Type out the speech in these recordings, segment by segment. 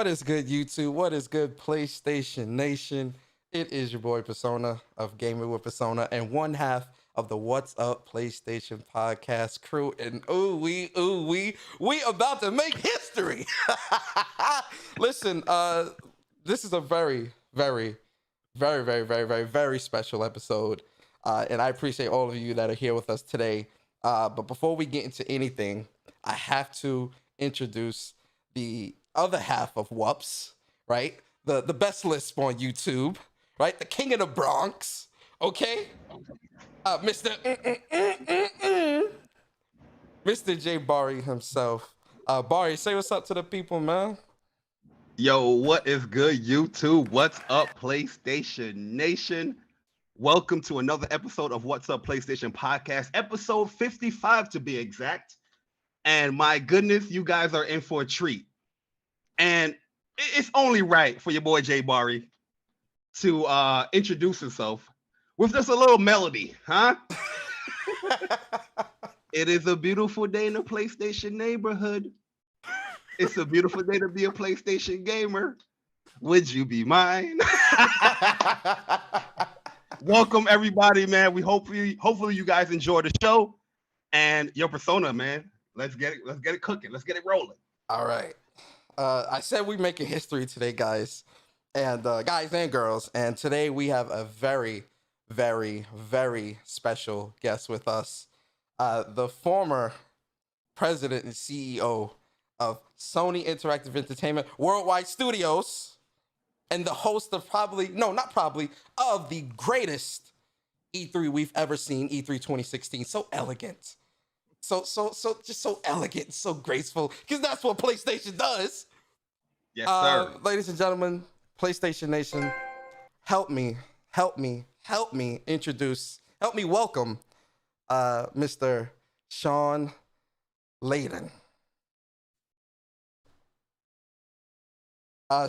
What is good, YouTube? What is good, PlayStation Nation? It is your boy Persona of Gaming with Persona and one half of the What's Up PlayStation podcast crew. And we about to make history. Listen, this is a very special episode. And I appreciate all of you that are here with us today. But before we get into anything, I have to introduce the other half of WUPS, right? The best lisp on YouTube, right? The king of the Bronx, okay? Mr. Mr. Jay Bari himself. Bari, say what's up to the people, man. Yo, what is good, YouTube? What's up, PlayStation Nation? Welcome to another episode of What's Up PlayStation Podcast, episode 55 to be exact. And my goodness, you guys are in for a treat. And it's only right for your boy Jay Bari to introduce himself with just a little melody, huh? It is a beautiful day in the PlayStation neighborhood. It's a beautiful day to be a PlayStation gamer. Would you be mine? Welcome everybody, man. We hopefully you guys enjoy the show and your persona, man. Let's get it cooking. Let's get it rolling. All right. I said we making history today, guys and girls. And today we have a very special guest with us. The former president and CEO of Sony Interactive Entertainment Worldwide Studios and the host of of the greatest E3 we've ever seen, E3 2016. So elegant. So just so elegant, so graceful, because that's what PlayStation does. Yes, sir. Ladies and gentlemen, PlayStation Nation, help me welcome Mr. Shawn Layden.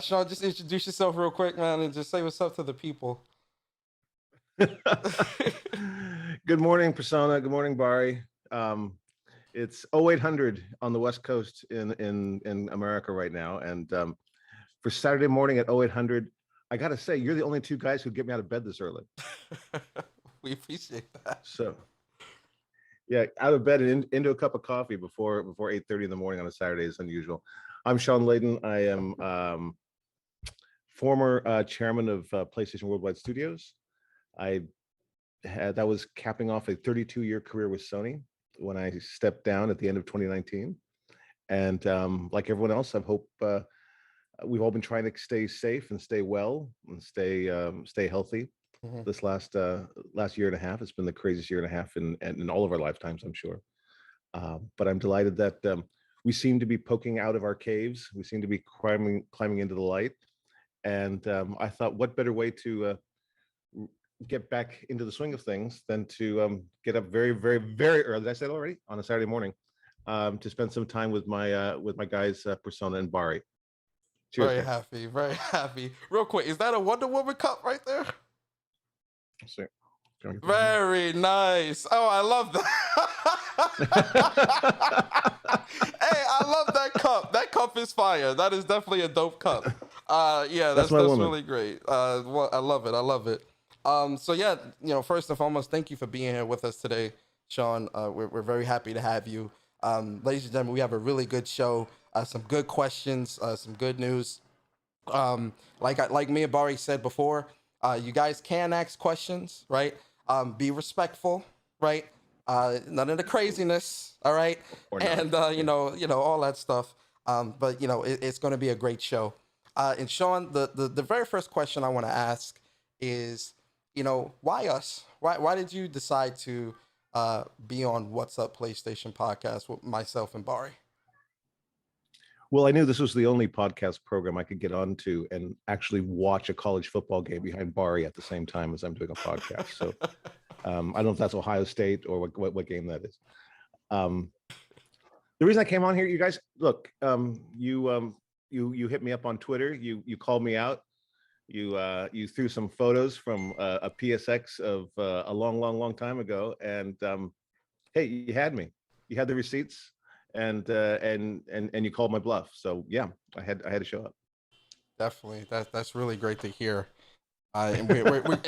Shawn, just introduce yourself real quick, man, and just say what's up to the people. Good morning, Persona. Good morning, Bari. It's 0800 on the West Coast in America right now, and for Saturday morning at 0800, I gotta say you're the only two guys who get me out of bed this early. We appreciate that. So, yeah, out of bed and into a cup of coffee before 8:30 in the morning on a Saturday is unusual. I'm Shawn Layden. I am former chairman of PlayStation Worldwide Studios. That was capping off a 32-year career with Sony when I stepped down at the end of 2019. And like everyone else, I hope we've all been trying to stay safe and stay well and stay healthy. Mm-hmm. This last year and a half, it's been the craziest year and a half in all of our lifetimes, I'm sure. But I'm delighted that we seem to be poking out of our caves. We seem to be climbing into the light. And I thought, what better way to get back into the swing of things than to get up very early, did I say it already, on a Saturday morning, to spend some time with my guys Persona and Bari. Cheers. Very happy. Real quick, is that a Wonder Woman cup right there? Very nice. Oh, I love that. Hey, I love that cup. That cup is fire. That is definitely a dope cup. Yeah, that's really great. I love it. So yeah, first and foremost, thank you for being here with us today, Shawn. We're very happy to have you. Ladies and gentlemen, we have a really good show, some good questions, some good news. Like me and Bari said before, you guys can ask questions, right? Be respectful, right? None of the craziness, all right? And all that stuff. But it's going to be a great show. And Shawn, the very first question I want to ask is, why us? Why did you decide to be on What's Up PlayStation podcast with myself and Bari? Well, I knew this was the only podcast program I could get onto and actually watch a college football game behind Bari at the same time as I'm doing a podcast. So I don't know if that's Ohio State or what game that is. The reason I came on here, you guys, look, you hit me up on Twitter. You called me out. You threw some photos from a PSX of a long time ago, and hey, you had me. You had the receipts, and you called my bluff. So yeah, I had to show up. Definitely. That's really great to hear. And we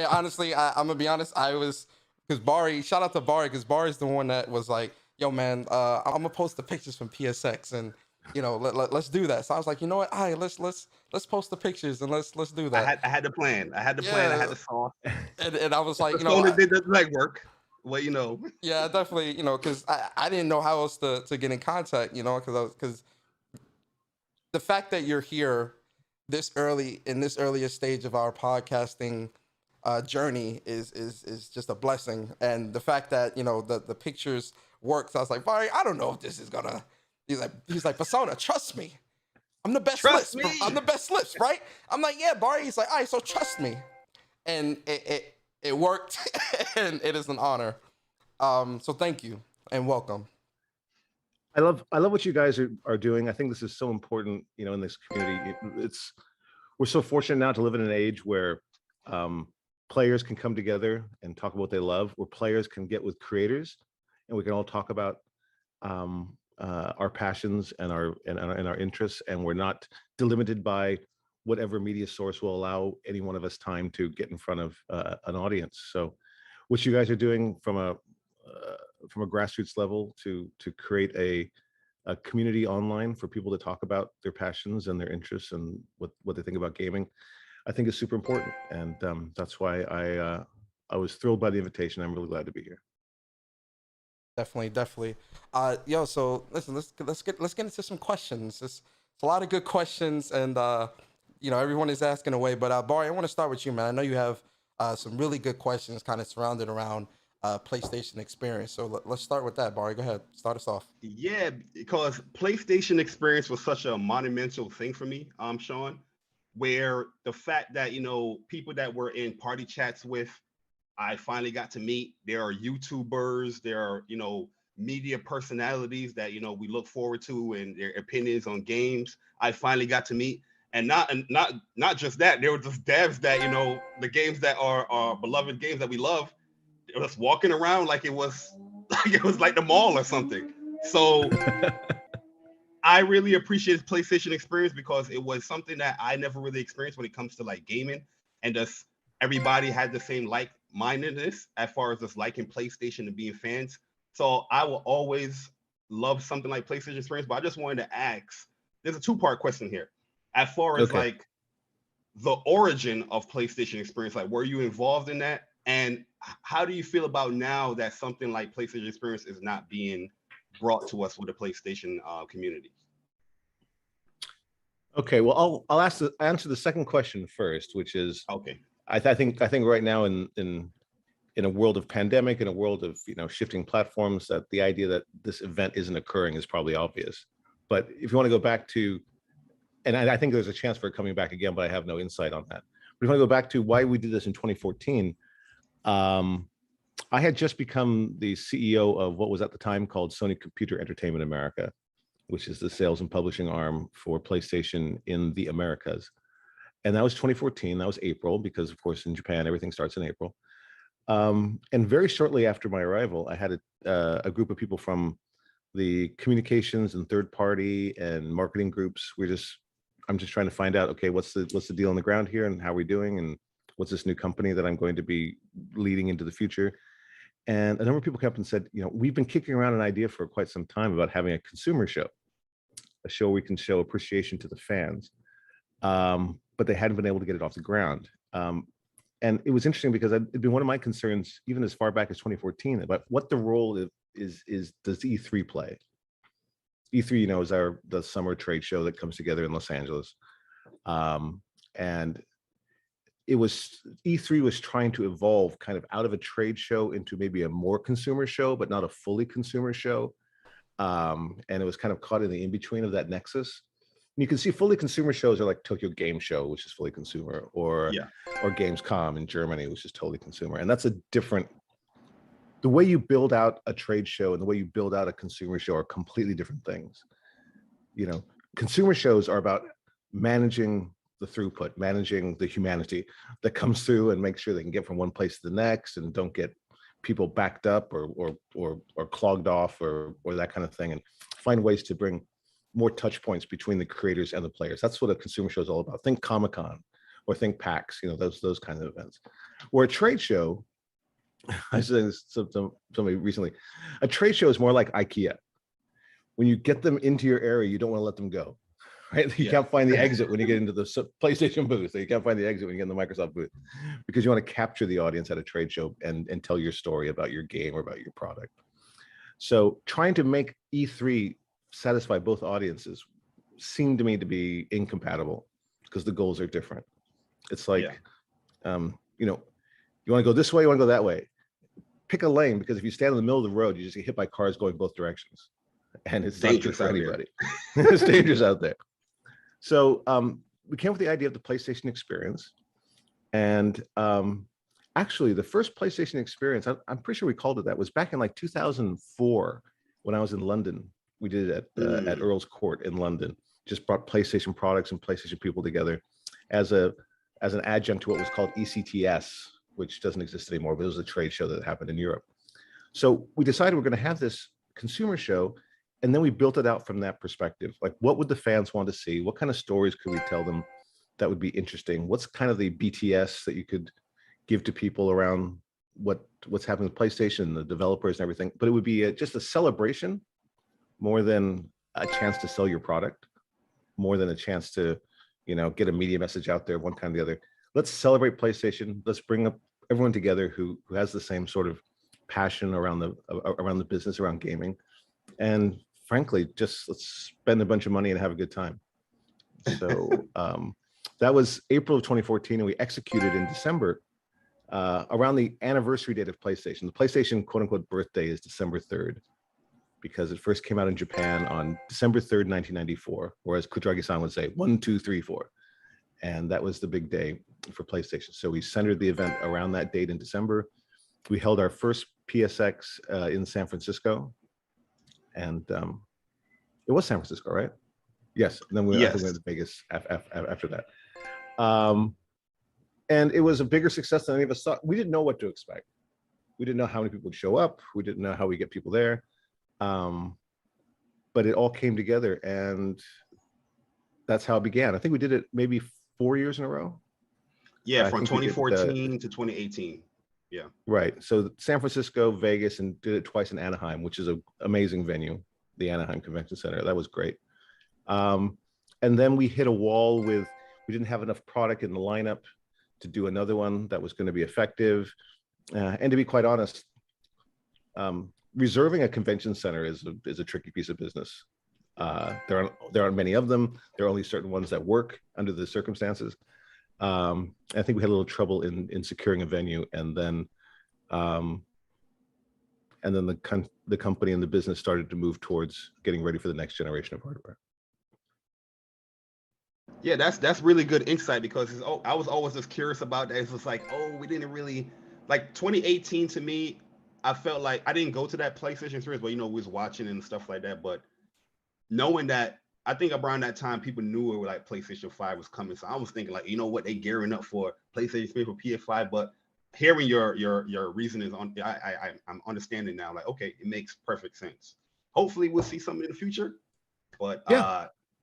honestly, I'm gonna be honest. I was because Bari. Shout out to Bari because Bari's the one that was like, "Yo, man, I'm gonna post the pictures from PSX, and let's do that." So I was like, you know what? All right, let's post the pictures and let's do that. I had the plan. I had the plan. I had Yeah, the sauce. and I was like, Persona did the legwork. Well, you know. yeah, definitely, because I didn't know how else to get in contact, because the fact that you're here this early in this earliest stage of our podcasting journey is just a blessing. And the fact that the pictures works, I was like, Barry, I don't know if this is gonna. He's like, Persona, trust me, I'm the best Trust list. me. I'm the best list, right? I'm like, yeah, Barry. He's like, all right, so trust me, and it worked, and it is an honor. So thank you and welcome. I love what you guys are doing. I think this is so important, in this community. We're so fortunate now to live in an age where players can come together and talk about what they love, where players can get with creators, and we can all talk about our passions and our interests, and we're not delimited by whatever media source will allow any one of us time to get in front of an audience. So, what you guys are doing from a grassroots level to create a community online for people to talk about their passions and their interests and what they think about gaming, I think is super important. And that's why I was thrilled by the invitation. I'm really glad to be here. Definitely. Yo, so listen, let's get into some questions. It's a lot of good questions, and everyone is asking away. But Bari, I want to start with you, man. I know you have some really good questions, kind of surrounded around PlayStation experience. So let's start with that, Bari. Go ahead, start us off. Yeah, because PlayStation experience was such a monumental thing for me, Shawn, where the fact that, people that were in party chats with, I finally got to meet. There are YouTubers, there are, media personalities that, we look forward to and their opinions on games. I finally got to meet. And not just that, there were just devs that, the games that are beloved games that we love, was walking around like it was like the mall or something. So I really appreciate PlayStation experience because it was something that I never really experienced when it comes to like gaming, and just everybody had the same like-mindedness as far as just liking PlayStation and being fans. So I will always love something like PlayStation experience. But I just wanted to ask, there's a two-part question here. As far as like the origin of PlayStation experience, like were you involved in that? And how do you feel about now that something like PlayStation experience is not being brought to us with the PlayStation community? Okay, well, I'll answer the second question first, which is okay. I think right now in a world of pandemic, in a world of shifting platforms, that the idea that this event isn't occurring is probably obvious. But if you want to go back to, and I think there's a chance for it coming back again, but I have no insight on that. But if you want to go back to why we did this in 2014. I had just become the CEO of what was at the time called Sony Computer Entertainment America, which is the sales and publishing arm for PlayStation in the Americas. And that was 2014. That was April, because of course in Japan, everything starts in April. And very shortly after my arrival, I had a group of people from the communications and third party and marketing groups. I'm just trying to find out, okay, what's the deal on the ground here and how are we doing? And what's this new company that I'm going to be leading into the future? And a number of people came up and said, we've been kicking around an idea for quite some time about having a consumer show, a show we can show appreciation to the fans. But they hadn't been able to get it off the ground. And it was interesting because it'd been one of my concerns, even as far back as 2014, about what the role does E3 play. E3, is the summer trade show that comes together in Los Angeles. And E3 was trying to evolve kind of out of a trade show into maybe a more consumer show, but not a fully consumer show. And it was kind of caught in the in-between of that nexus. And you can see fully consumer shows are like Tokyo Game Show, which is fully consumer, or Gamescom in Germany, which is totally consumer. And that's the way you build out a trade show and the way you build out a consumer show are completely different things. Consumer shows are about managing the throughput, managing the humanity that comes through and make sure they can get from one place to the next and don't get people backed up or clogged off or that kind of thing, and find ways to bring more touch points between the creators and the players. That's what a consumer show is all about. Think Comic-Con or think PAX, those kinds of events. Or a trade show, I said this to somebody recently, a trade show is more like IKEA. When you get them into your area, you don't want to let them go, right? You can't find the exit when you get into the PlayStation booth. So you can't find the exit when you get in the Microsoft booth, because you want to capture the audience at a trade show and tell your story about your game or about your product. So trying to make E3 satisfy both audiences seemed to me to be incompatible because the goals are different. It's like, you want to go this way, you want to go that way. Pick a lane, because if you stand in the middle of the road, you just get hit by cars going both directions. And it's dangerous for anybody. It's dangerous out there. So we came up with the idea of the PlayStation Experience. And actually, the first PlayStation Experience, I'm pretty sure we called it that, was back in like 2004 when I was in London. We did it at Earl's Court in London. Just brought PlayStation products and PlayStation people together as an adjunct to what was called ECTS, which doesn't exist anymore, but it was a trade show that happened in Europe. So we decided we're going to have this consumer show, and then we built it out from that perspective. Like, what would the fans want to see? What kind of stories could we tell them that would be interesting? What's kind of the BTS that you could give to people around what's happening with PlayStation, the developers and everything? But it would be just a celebration more than a chance to sell your product, more than a chance to, get a media message out there, one kind or the other. Let's celebrate PlayStation. Let's bring up everyone together who has the same sort of passion around the business, around gaming. And frankly, just let's spend a bunch of money and have a good time. So that was April of 2014, and we executed in December around the anniversary date of PlayStation. The PlayStation quote unquote birthday is December 3rd, because it first came out in Japan on December 3rd, 1994, or as Kutaragi-san would say, 1, 2, 3, 4. And that was the big day for PlayStation. So we centered the event around that date in December. We held our first PSX in San Francisco. And it was San Francisco, right? Yes. And then I think we went to Vegas after that. And it was a bigger success than any of us thought. We didn't know what to expect. We didn't know how many people would show up. We didn't know how we get people there. But it all came together, and that's how it began. I think we did it maybe 4 years in a row. Yeah, from 2014 to 2018. Yeah. Right. So San Francisco, Vegas, and did it twice in Anaheim, which is an amazing venue, the Anaheim Convention Center. That was great. And then we hit a wall we didn't have enough product in the lineup to do another one that was going to be effective. And to be quite honest, reserving a convention center is a tricky piece of business. There aren't many of them. There are only certain ones that work under the circumstances. I think we had a little trouble in securing a venue, and then the company and the business started to move towards getting ready for the next generation of hardware. Yeah, that's really good insight, because I was always just curious about that. It's just like, we didn't really, like 2018 to me, I felt like I didn't go to that PlayStation 3, but we was watching and stuff like that. But knowing that, I think around that time people knew it was like PlayStation 5 was coming. So I was thinking like, they gearing up for PlayStation 3 for PS5. But hearing your reasoning on, I'm understanding now. Like, okay, it makes perfect sense. Hopefully we'll see something in the future. But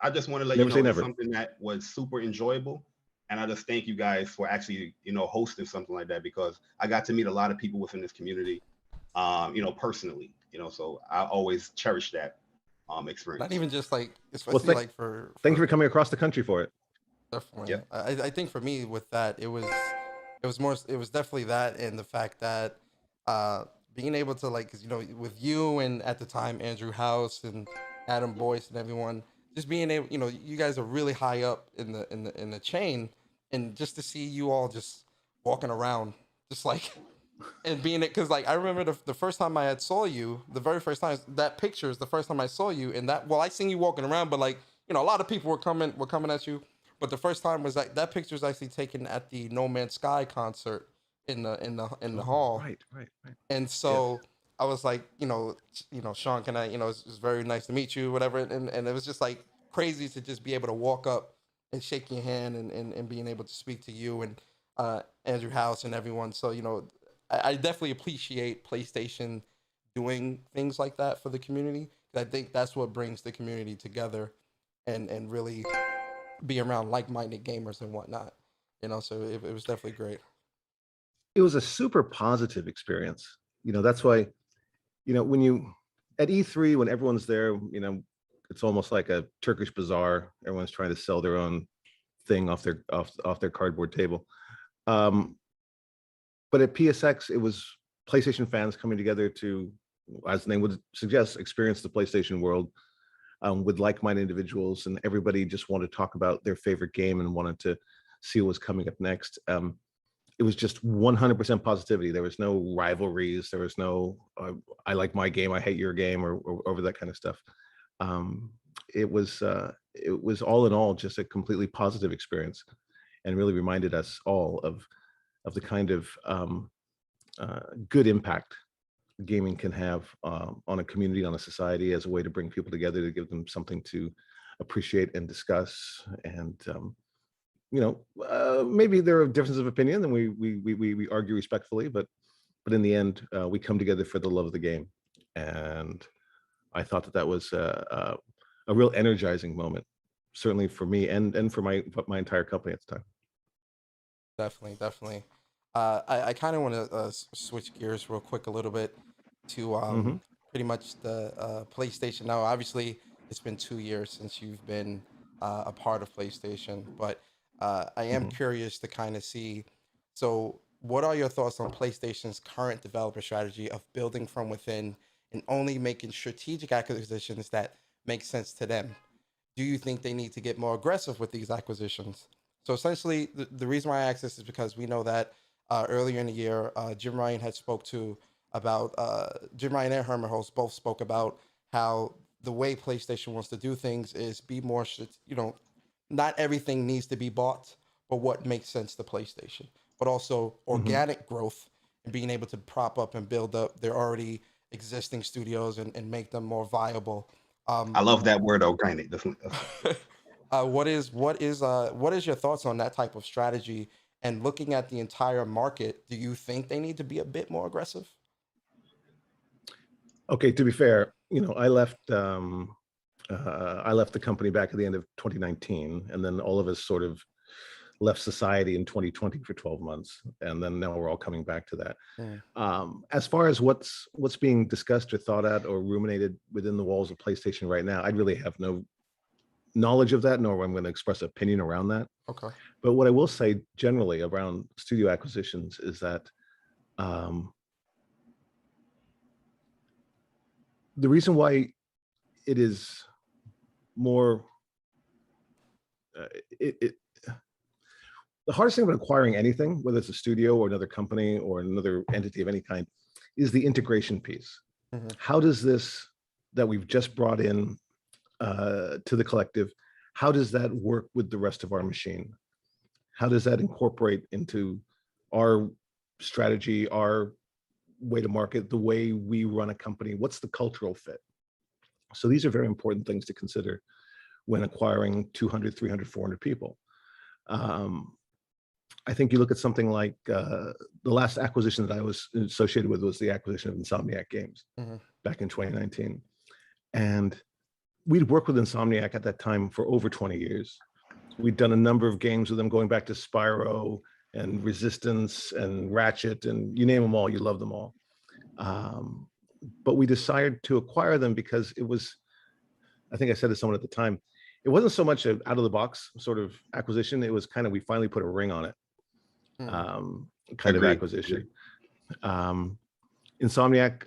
I just want to let you know it's something that was super enjoyable. And I just thank you guys for actually, hosting something like that, because I got to meet a lot of people within this community, personally, so I always cherish that experience. Not even just like, especially thank you for coming across the country for it. Definitely. Yeah. I think for me with that, it was definitely that, and the fact that being able to, like, 'cause, with you and at the time Andrew House and Adam Boyce and everyone, just being able, you guys are really high up in the chain, and just to see you all just walking around, just like, and being it, because like I remember the first time I saw you, the very first time, that picture is the first time I saw you, and I seen you walking around, but like, a lot of people were coming at you, but the first time was that picture was actually taken at the No Man's Sky concert in the hall. Right. And so I was like, Shawn, can I, it's very nice to meet you, whatever. And it was just like crazy to just be able to walk up and shake your hand and being able to speak to you and Andrew House and everyone. So, I definitely appreciate PlayStation doing things like that for the community. I think that's what brings the community together. and really be around like-minded gamers and whatnot. So it was definitely great. It was a super positive experience. That's why, when you at E3, when everyone's there, it's almost like a Turkish bazaar. Everyone's trying to sell their own thing off their cardboard table. But at PSX, it was PlayStation fans coming together to, as the name would suggest, experience the PlayStation world with like-minded individuals, and everybody just wanted to talk about their favorite game and wanted to see what was coming up next. It was just 100% positivity. There was no rivalries. There was no I like my game, I hate your game, or over that kind of stuff. It was all in all just a completely positive experience, and really reminded us all of the kind of good impact gaming can have on a community, on a society, as a way to bring people together, to give them something to appreciate and discuss. And maybe there are differences of opinion, and we argue respectfully, but in the end, we come together for the love of the game. And I thought that was a real energizing moment, certainly for me and for my entire company at the time. Definitely. I kind of want to switch gears real quick a little bit to pretty much the PlayStation. Now, obviously, it's been 2 years since you've been a part of PlayStation, but I am curious to kind of see. So, what are your thoughts on PlayStation's current development strategy of building from within and only making strategic acquisitions that make sense to them? Do you think they need to get more aggressive with these acquisitions? So essentially, the reason why I ask this is because we know that earlier in the year, Jim Ryan had spoke to about Jim Ryan and Herman Hulst both spoke about how the way PlayStation wants to do things is be more, not everything needs to be bought, but what makes sense to PlayStation, but also organic growth and being able to prop up and build up their already existing studios and make them more viable. I love that word, organic. What is your thoughts on that type of strategy? And looking at the entire market, do you think they need to be a bit more aggressive? Okay, to be fair, I left the company back at the end of 2019, and then all of us sort of left society in 2020 for 12 months, and then now we're all coming back to that. As far as what's being discussed or thought at or ruminated within the walls of PlayStation right now, I really have no knowledge of that, nor I'm going to express an opinion around that. Okay. But what I will say generally around studio acquisitions is that the reason why it is more the hardest thing about acquiring anything, whether it's a studio or another company or another entity of any kind, is the integration piece. How does this that we've just brought in to the collective, how does that work with the rest of our machine? How does that incorporate into our strategy, our way to market, the way we run a company? What's the cultural fit? So these are very important things to consider when acquiring 200, 300, 400 people. I think you look at something like the last acquisition that I was associated with was the acquisition of Insomniac Games back in 2019. And we'd worked with Insomniac at that time for over 20 years. We'd done a number of games with them, going back to Spyro and Resistance and Ratchet, and you name them all, you love them all. But we decided to acquire them because it was, I think I said to someone at the time, it wasn't so much an out of the box sort of acquisition. It was kind of, we finally put a ring on it kind of acquisition. Insomniac,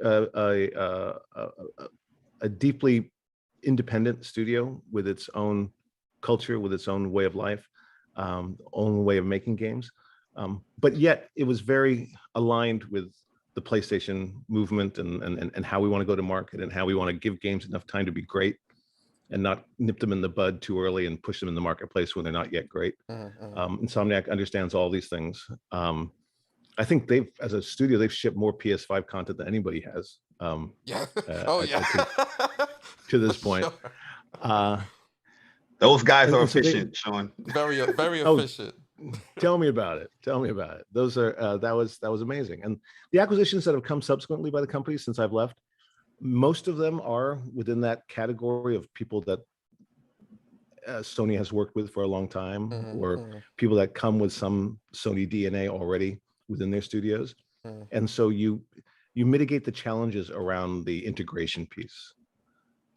a deeply independent studio with its own culture, with its own way of life, own way of making games. But yet it was very aligned with the PlayStation movement and how we want to go to market and how we want to give games enough time to be great and not nip them in the bud too early and push them in the marketplace when they're not yet great. Insomniac understands all these things. I think they've, as a studio, they've shipped more PS5 content than anybody has. To this point. Sure. Those guys are efficient, Shawn. Very efficient. Tell me about it. Those are that was amazing. And the acquisitions that have come subsequently by the company since I've left, most of them are within that category of people that Sony has worked with for a long time, Mm-hmm, or mm-hmm, people that come with some Sony DNA already within their studios. mm-hmm. And so you mitigate the challenges around the integration piece.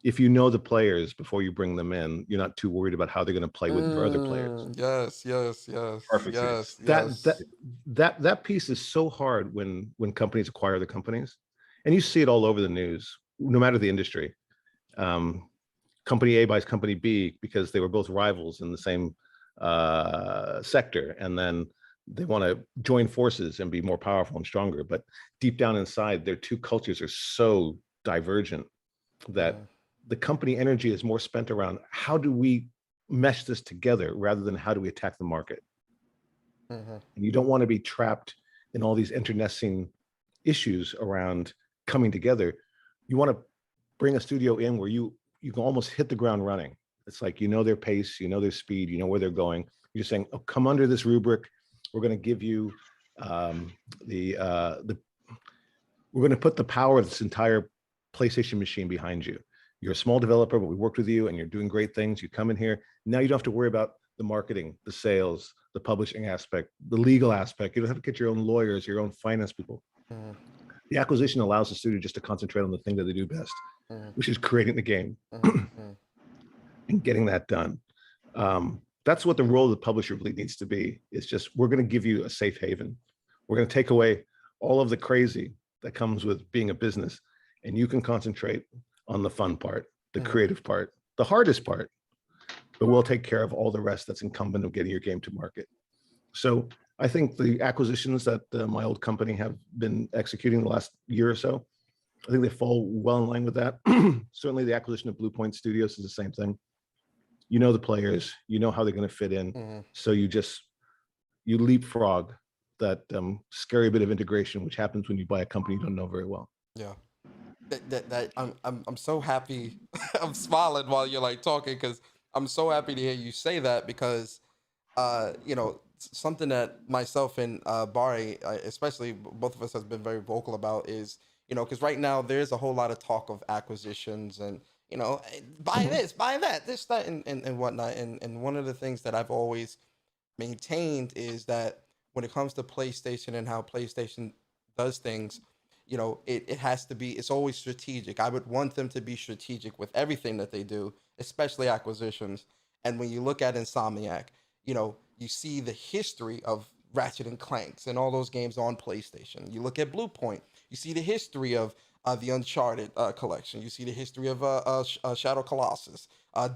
If you know the players before you bring them in, you're not too worried about how they're going to play with your other players. Yes, yes, yes, Perfect sense. yes, That yes. that piece is so hard when companies acquire the companies, and you see it all over the news, no matter the industry. Company A buys company B because they were both rivals in the same sector, and then they want to join forces and be more powerful and stronger. But deep down inside, their two cultures are so divergent that the company energy is more spent around how do we mesh this together rather than how do we attack the market. Mm-hmm. And you don't want to be trapped in all these internecine issues around coming together. You want to bring a studio in where you can almost hit the ground running. It's like, you know, their pace, you know, their speed, you know where they're going. You're just saying, oh, come under this rubric. We're going to give you we're going to put the power of this entire PlayStation machine behind you. You're a small developer, but we worked with you and you're doing great things. You come in here. Now you don't have to worry about the marketing, the sales, the publishing aspect, the legal aspect. You don't have to get your own lawyers, your own finance people. Mm-hmm. The acquisition allows the studio just to concentrate on the thing that they do best, which is creating the game and getting that done. That's what the role of the publisher really needs to be. It's just, we're going to give you a safe haven. We're going to take away all of the crazy that comes with being a business, and you can concentrate on the fun part, the creative part, the hardest part, but we'll take care of all the rest that's incumbent of getting your game to market. So I think the acquisitions that my old company have been executing the last year or so, I think they fall well in line with that. Certainly the acquisition of Blue Point Studios is the same thing. You know the players, you know how they're going to fit in. So you leapfrog that scary bit of integration, which happens when you buy a company you don't know very well. Yeah. I'm so happy. I'm smiling while you're like talking, because I'm so happy to hear you say that, because you know, something that myself and Bari, especially both of us, has been very vocal about is, you know, because right now there's a whole lot of talk of acquisitions and, you know, buy this, buy that, this, that, and whatnot. And one of the things that I've always maintained is that when it comes to PlayStation and how PlayStation does things, you know, it has to be, it's always strategic. I would want them to be strategic with everything that they do, especially acquisitions. And when you look at Insomniac, you know, you see the history of Ratchet and Clanks and all those games on PlayStation. You look at Blue Point, you see the history of the Uncharted collection. You see the history of Shadow Colossus,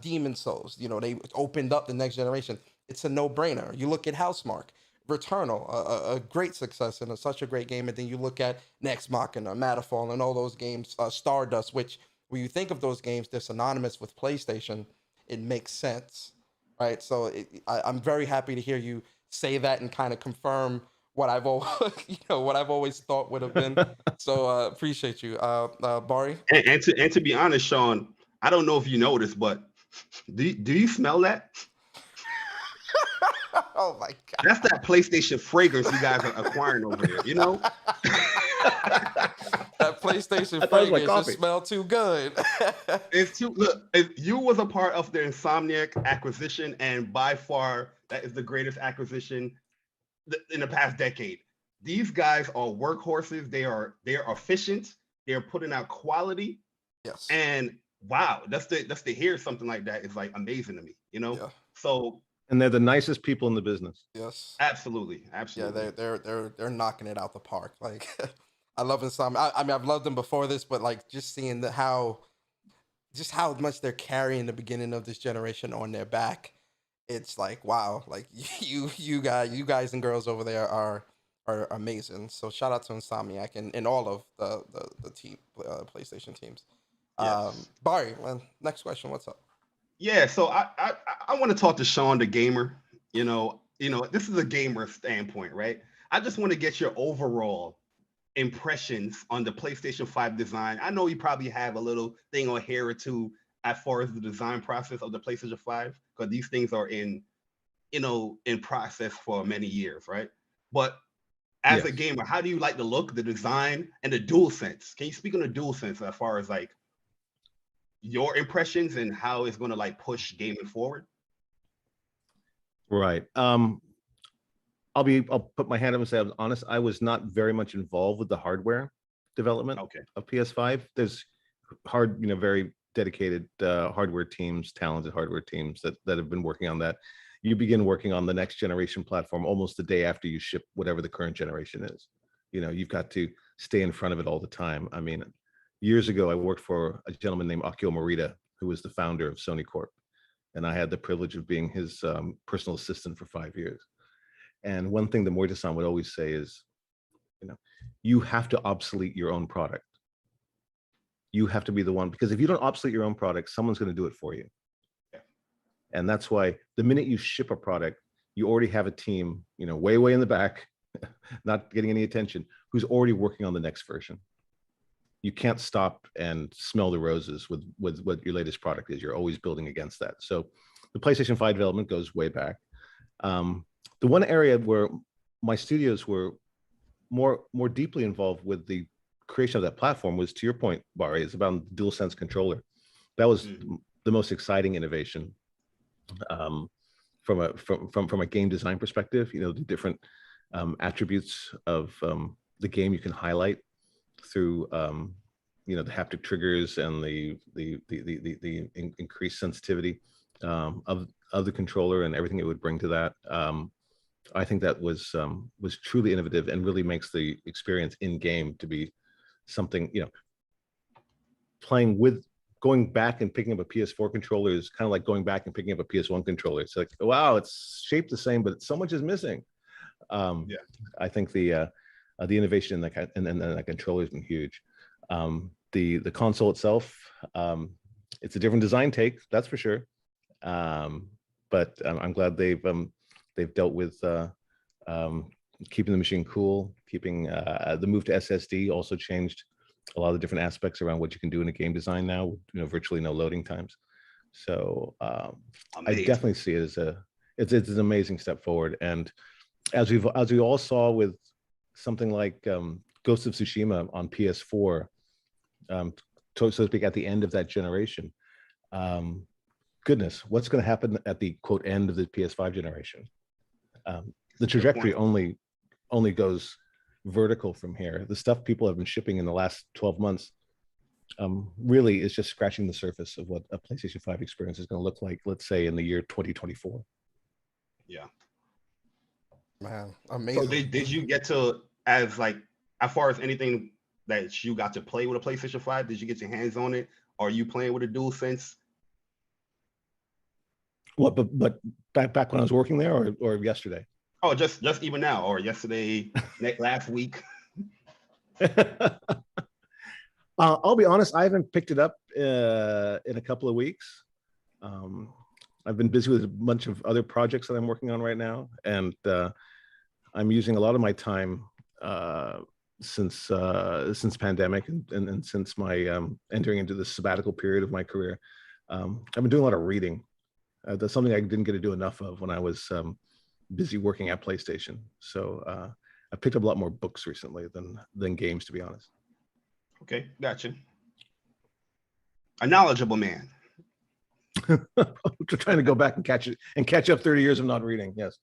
Demon Souls. You know, they opened up the next generation. It's a no-brainer. You look at Housemarque, Returnal, a great success and such a great game. And then you look at Nex Machina, Matterfall, and all those games, Stardust, which when you think of those games, they're synonymous with PlayStation. It makes sense, right? So I'm very happy to hear you say that and kind of confirm what I've always, you know, what I've always thought would have been. So appreciate you, Bari. And to be honest, Shawn, I don't know if you know this, but do you smell that? Oh my God. That's that PlayStation fragrance you guys are acquiring over there, you know? That PlayStation fragrance just smell too good. It's too, look, you was a part of the Insomniac acquisition, and by far that is the greatest acquisition in the past decade. These guys are workhorses. They are efficient. They're putting out quality. Yes. And wow, that's to hear something like that is like amazing to me, you know? Yeah. So, and they're the nicest people in the business. Yes. Absolutely. Yeah, they're knocking it out the park. Like, I love Insomniac. I mean, I've loved them before this, but like just seeing how much they're carrying the beginning of this generation on their back, it's like, wow. Like you guys and girls over there are amazing. So shout out to Insomniac and all of the team PlayStation teams. Yes. Bari, well, next question. What's up? Yeah, so I want to talk to Shawn the gamer. You know, this is a gamer standpoint, right? I just want to get your overall impressions on the PlayStation 5 design. I know you probably have a little thing or hair or two as far as the design process of the PlayStation 5, because these things are in process for many years, right? But as a gamer, how do you like the look, the design, and the DualSense? Can you speak on the DualSense as far as like your impressions and how it's going to like push gaming forward? Right. I'll put my hand up and say I'm honest. I was not very much involved with the hardware development of PS5. There's very dedicated hardware teams, talented hardware teams that have been working on that. You begin working on the next generation platform almost the day after you ship whatever the current generation is. You've got to stay in front of it all the time. I mean, years ago, I worked for a gentleman named Akio Morita, who was the founder of Sony Corp. And I had the privilege of being his personal assistant for 5 years. And one thing that Morita-san would always say is, you have to obsolete your own product. You have to be the one, because if you don't obsolete your own product, someone's going to do it for you. Yeah. And that's why the minute you ship a product, you already have a team, way in the back, not getting any attention, who's already working on the next version. You can't stop and smell the roses with what your latest product is. You're always building against that. So the PlayStation 5 development goes way back. The one area where my studios were more deeply involved with the creation of that platform was, to your point, Bari, is about the DualSense controller. That was the most exciting innovation from a game design perspective. The different attributes of the game you can highlight through the haptic triggers and the increased sensitivity of the controller and everything it would bring to that. I think that was truly innovative and really makes the experience in game to be something, going back and picking up a PS4 controller is kind of like going back and picking up a PS1 controller. It's like, wow, it's shaped the same, but so much is missing. I think the innovation in that controller has been huge. The console itself, it's a different design take, that's for sure. But I'm glad they've dealt with keeping the machine cool, keeping the move to SSD also changed a lot of the different aspects around what you can do in a game design now, virtually no loading times. So I definitely see it as it's an amazing step forward. And as we all saw with something like Ghost of Tsushima on PS4, so to speak, at the end of that generation, goodness, what's going to happen at the quote end of the PS5 generation? The trajectory only goes vertical from here. The stuff people have been shipping in the last 12 months really is just scratching the surface of what a PlayStation 5 experience is going to look like, let's say, in the year 2024. Yeah. Man, amazing. So did you get to, as far as anything that you got to play with a PlayStation 5, did you get your hands on it? Are you playing with a DualSense? What, but back when I was working there, or yesterday? Oh, just even now, or yesterday, last week. I'll be honest, I haven't picked it up in a couple of weeks. I've been busy with a bunch of other projects that I'm working on right now, and I'm using a lot of my time since pandemic and since my entering into the sabbatical period of my career. I've been doing a lot of reading. That's something I didn't get to do enough of when I was busy working at PlayStation. So I picked up a lot more books recently than games, to be honest. Okay, gotcha. A knowledgeable man. Trying to go back and catch up 30 years of not reading. Yes.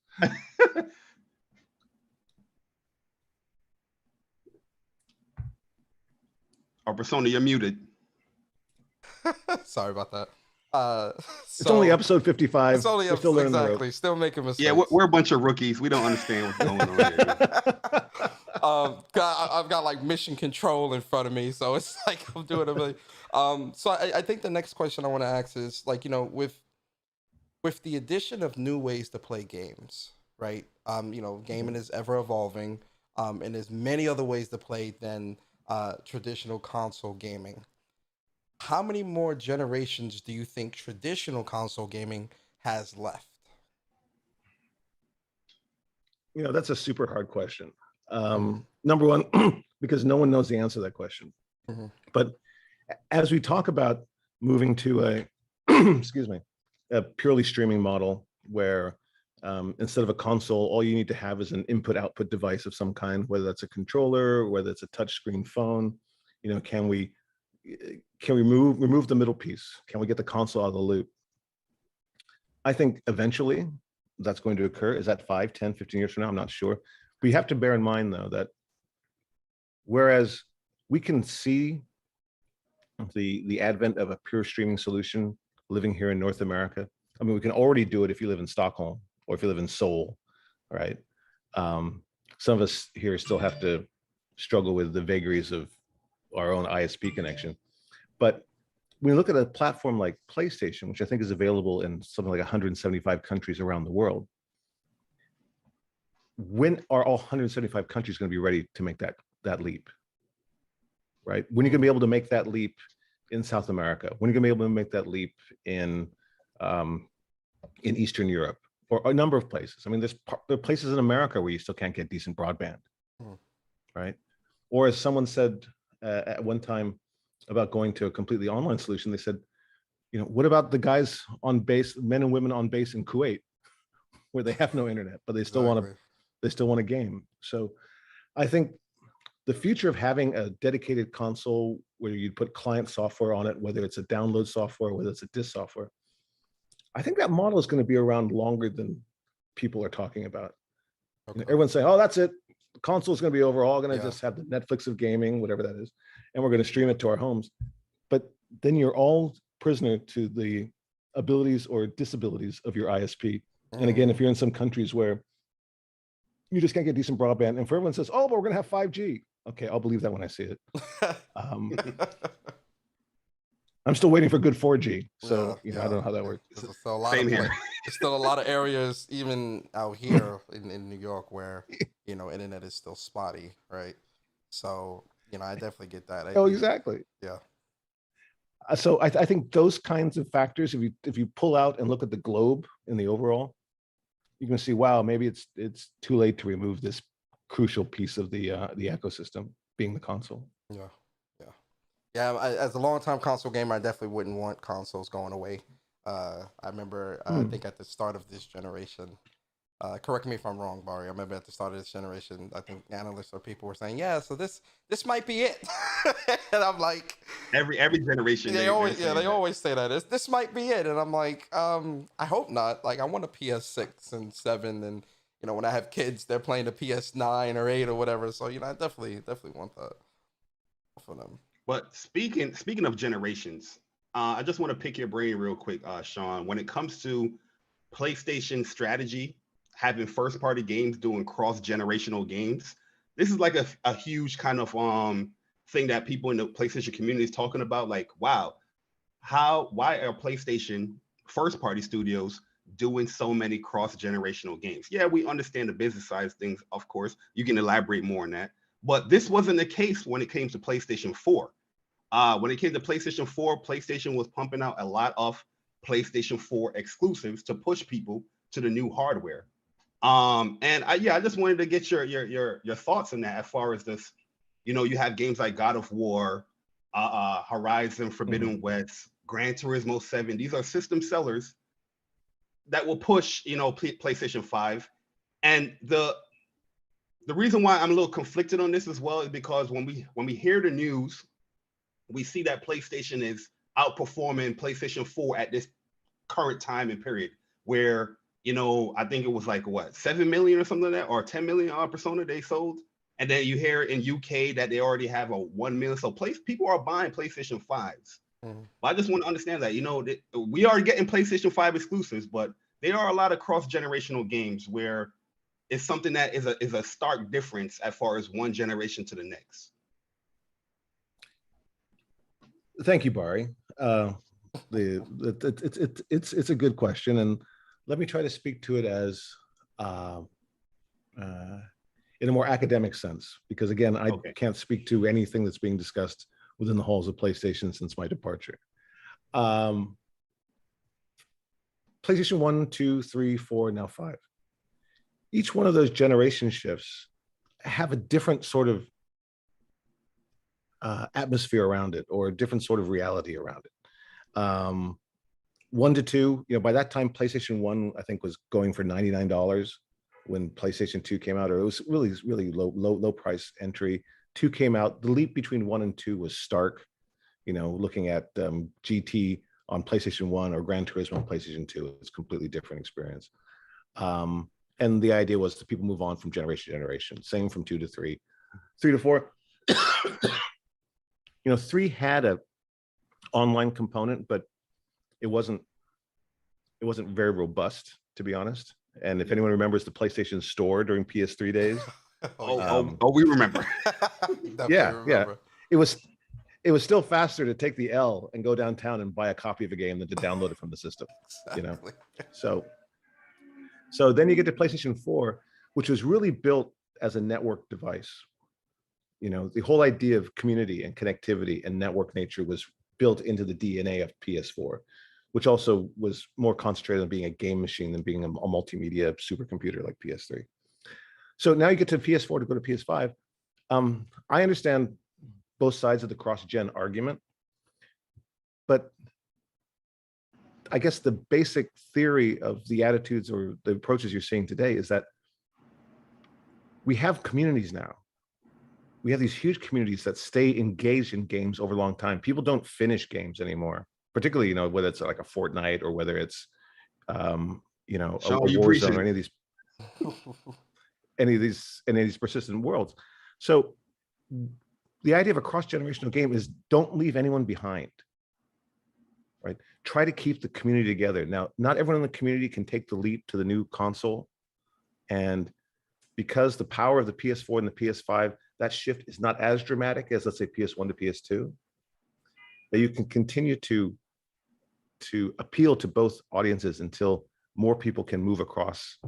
Or Persona, you're muted. Sorry about that. It's only episode 55. It's only still learning the ropes. Still making mistakes. Yeah, we're a bunch of rookies. We don't understand what's going on here. I've got mission control in front of me, so it's like I'm doing a really. So I think the next question I want to ask is with the addition of new ways to play games, right? Gaming is ever evolving, and there's many other ways to play than traditional console gaming. How many more generations do you think traditional console gaming has left? That's a super hard question. Number one, because no one knows the answer to that question. Mm-hmm. But as we talk about moving to a a purely streaming model where instead of a console, all you need to have is an input-output device of some kind, whether that's a controller, whether it's a touchscreen phone. Can we remove the middle piece? Can we get the console out of the loop? I think eventually that's going to occur. Is that 5, 10, 15 years from now? I'm not sure. But you have to bear in mind, though, that whereas we can see the advent of a pure streaming solution living here in North America. I mean, we can already do it if you live in Stockholm or if you live in Seoul, right? Some of us here still have to struggle with the vagaries of our own ISP connection. But when you look at a platform like PlayStation, which I think is available in something like 175 countries around the world, when are all 175 countries going to be ready to make that leap? Right? When are you going to be able to make that leap in South America? When are you going to be able to make that leap in Eastern Europe or a number of places? I mean, there are places in America where you still can't get decent broadband, right? Or as someone said at one time about going to a completely online solution, they said, you know, what about the guys on base, men and women on base in Kuwait, where they have no internet, but they still want to game. So I think the future of having a dedicated console where you put client software on it, whether it's a download software, whether it's a disk software, I think that model is going to be around longer than people are talking about. Okay. You know, everyone's saying, oh, that's it. The console is going to be over. We're all going to just have the Netflix of gaming, whatever that is, and we're going to stream it to our homes. But then you're all prisoner to the abilities or disabilities of your ISP. And again, if you're in some countries where you just can't get decent broadband, and for everyone says, oh, but we're going to have 5G. Okay, I'll believe that when I see it. I'm still waiting for good 4G, so I don't know how that works. There's still a lot of areas, even out here in New York, where internet is still spotty, right? So I definitely get that. Exactly. Yeah. So I think those kinds of factors, if you pull out and look at the globe in the overall, you can see, wow, maybe it's too late to remove this crucial piece of the ecosystem, being the console. Yeah. As a longtime console gamer, I definitely wouldn't want consoles going away. I remember, I think at the start of this generation, correct me if I'm wrong, Bari. I remember at the start of this generation, I think analysts or people were saying, "Yeah, so this might be it," and I'm like, every generation they always say that this might be it, and I'm like, I hope not. Like, I want a PS6 and 7, and when I have kids, they're playing the PS9 or 8 or whatever. So I definitely want that for them. But speaking of generations, I just want to pick your brain real quick, Shawn. When it comes to PlayStation strategy, having first-party games doing cross-generational games, this is like a huge kind of thing that people in the PlayStation community is talking about. Like, wow, why are PlayStation first-party studios doing so many cross-generational games? Yeah, we understand the business side of things, of course. You can elaborate more on that. But this wasn't the case when it came to PlayStation 4. When it came to PlayStation 4, PlayStation was pumping out a lot of PlayStation 4 exclusives to push people to the new hardware. And I just wanted to get your thoughts on that as far as this. You have games like God of War, Horizon Forbidden West, Gran Turismo 7. These are system sellers that will push, PlayStation 5. And the reason why I'm a little conflicted on this as well is because when we hear the news, we see that PlayStation is outperforming PlayStation 4 at this current time and period, where I think it was like 7 million or something like that, or 10 million Persona they sold. And then you hear in UK that they already have a 1 million. So people are buying PlayStation 5s. But I just want to understand that, we are getting PlayStation 5 exclusives, but there are a lot of cross-generational games where it's something that is a stark difference as far as one generation to the next. Thank you, Bari. It's a good question, and let me try to speak to it as in a more academic sense, because again, I can't speak to anything that's being discussed within the halls of PlayStation since my departure. PlayStation 1, 2, 3, 4, now 5. Each one of those generation shifts have a different sort of atmosphere around it, or a different sort of reality around it. 1 to 2, by that time, PlayStation 1, I think, was going for $99 when PlayStation 2 came out, or it was really low price entry. 2 came out. The leap between 1 and 2 was stark. Looking at GT on PlayStation 1 or Gran Turismo on PlayStation 2, it's a completely different experience. And the idea was that people move on from generation to generation. Same from 2 to 3, 3 to 4. 3 had a online component, but it wasn't very robust, to be honest. And if anyone remembers the PlayStation Store during PS3 days, we remember. Remember. It was still faster to take the L and go downtown and buy a copy of a game than to download it from the system. Exactly. So then you get to PlayStation 4, which was really built as a network device. The whole idea of community and connectivity and network nature was built into the DNA of PS4, which also was more concentrated on being a game machine than being a multimedia supercomputer like PS3. So now you get to PS4 to go to PS5. I understand both sides of the cross-gen argument, but I guess the basic theory of the attitudes or the approaches you're seeing today is that we have communities now. We have these huge communities that stay engaged in games over a long time. People don't finish games anymore, particularly, whether it's like a Fortnite or whether it's, a Warzone or any of these persistent worlds. So the idea of a cross-generational game is don't leave anyone behind, right? Try to keep the community together. Now, not everyone in the community can take the leap to the new console. And because the power of the PS4 and the PS5, that shift is not as dramatic as, let's say, PS1 to PS2, that you can continue to appeal to both audiences until more people can move across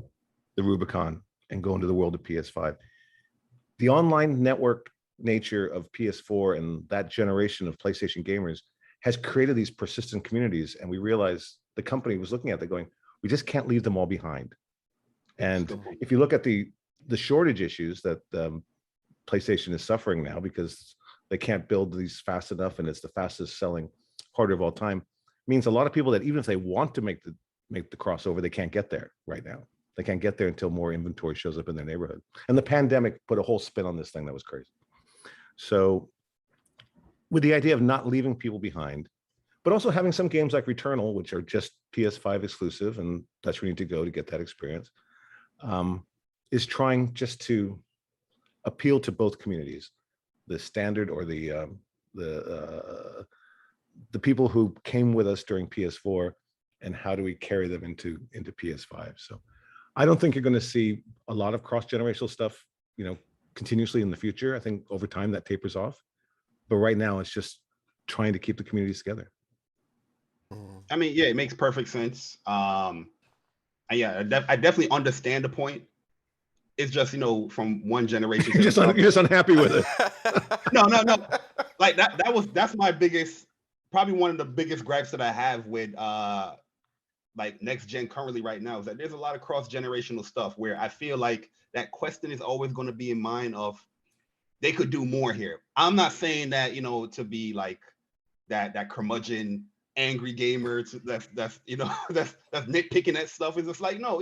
the Rubicon and go into the world of PS5. The online network nature of PS4 and that generation of PlayStation gamers has created these persistent communities. And we realized the company was looking at that going, we just can't leave them all behind. And if you look at the shortage issues that PlayStation is suffering now because they can't build these fast enough and it's the fastest selling hardware of all time, means a lot of people that even if they want to make the crossover, they can't get there right now. They can't get there until more inventory shows up in their neighborhood. And the pandemic put a whole spin on this thing that was crazy. So with the idea of not leaving people behind, but also having some games like Returnal, which are just PS5 exclusive, and that's where you need to go to get that experience, is trying just to appeal to both communities, the standard or the people who came with us during PS4, and how do we carry them into PS5. So I don't think you're going to see a lot of cross-generational stuff, continuously in the future. I think over time that tapers off, but right now it's just trying to keep the communities together. I mean, yeah, it makes perfect sense. And yeah, I definitely understand the point. It's just, from one generation to you're just unhappy with it. No. Like that's my biggest, probably one of the biggest gripes that I have with like next gen currently right now, is that there's a lot of cross-generational stuff where I feel like that question is always going to be in mind of they could do more here. I'm not saying that, to be like that curmudgeon angry gamer that's nitpicking at stuff. Is just like, no,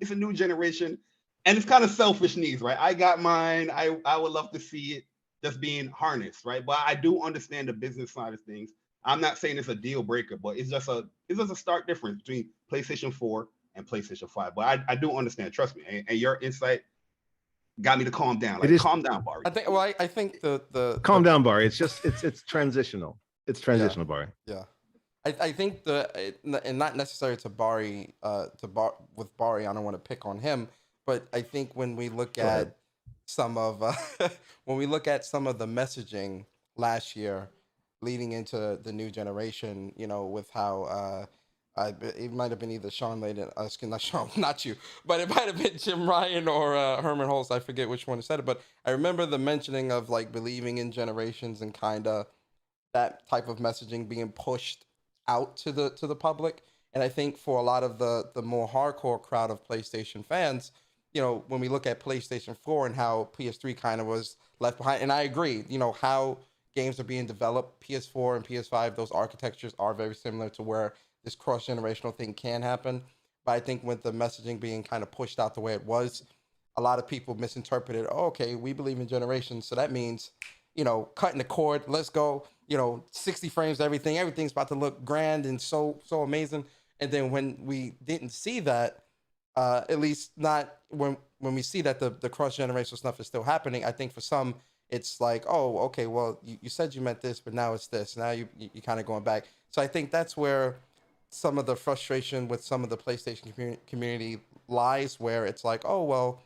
it's a new generation and it's kind of selfish needs, right? I got mine. I would love to see it just being harnessed, right? But I do understand the business side of things. I'm not saying it's a deal breaker, but it's just a stark difference between PlayStation 4 and PlayStation 5. But I do understand, trust me. And your insight got me to calm down. Like, calm down, Bari. I think the calm down, Bari. It's just it's transitional. It's transitional, Bari. Yeah. I think and not necessarily to Bari, with Bari, I don't want to pick on him, but I think when we look at some of the messaging last year leading into the new generation, with how it might have been either Shawn Layden, not Shawn, not you, but it might have been Jim Ryan or Herman Holtz. I forget which one said it, but I remember the mentioning of like believing in generations and kind of that type of messaging being pushed out to the public. And I think for a lot of the more hardcore crowd of PlayStation fans, when we look at PlayStation 4 and how PS3 kind of was left behind, and I agree, how games are being developed, PS4 and PS5, those architectures are very similar to where this cross-generational thing can happen. But I think with the messaging being kind of pushed out the way it was, a lot of people misinterpreted, okay, we believe in generations, so that means, cutting the cord, let's go, 60 frames, everything's about to look grand and so amazing. And then when we didn't see that, At least not when we see that the cross generational stuff is still happening. I think for some it's like, oh, okay, well you said you meant this, but now it's this. Now you kind of going back. So I think that's where some of the frustration with some of the PlayStation community lies, where it's like, oh well,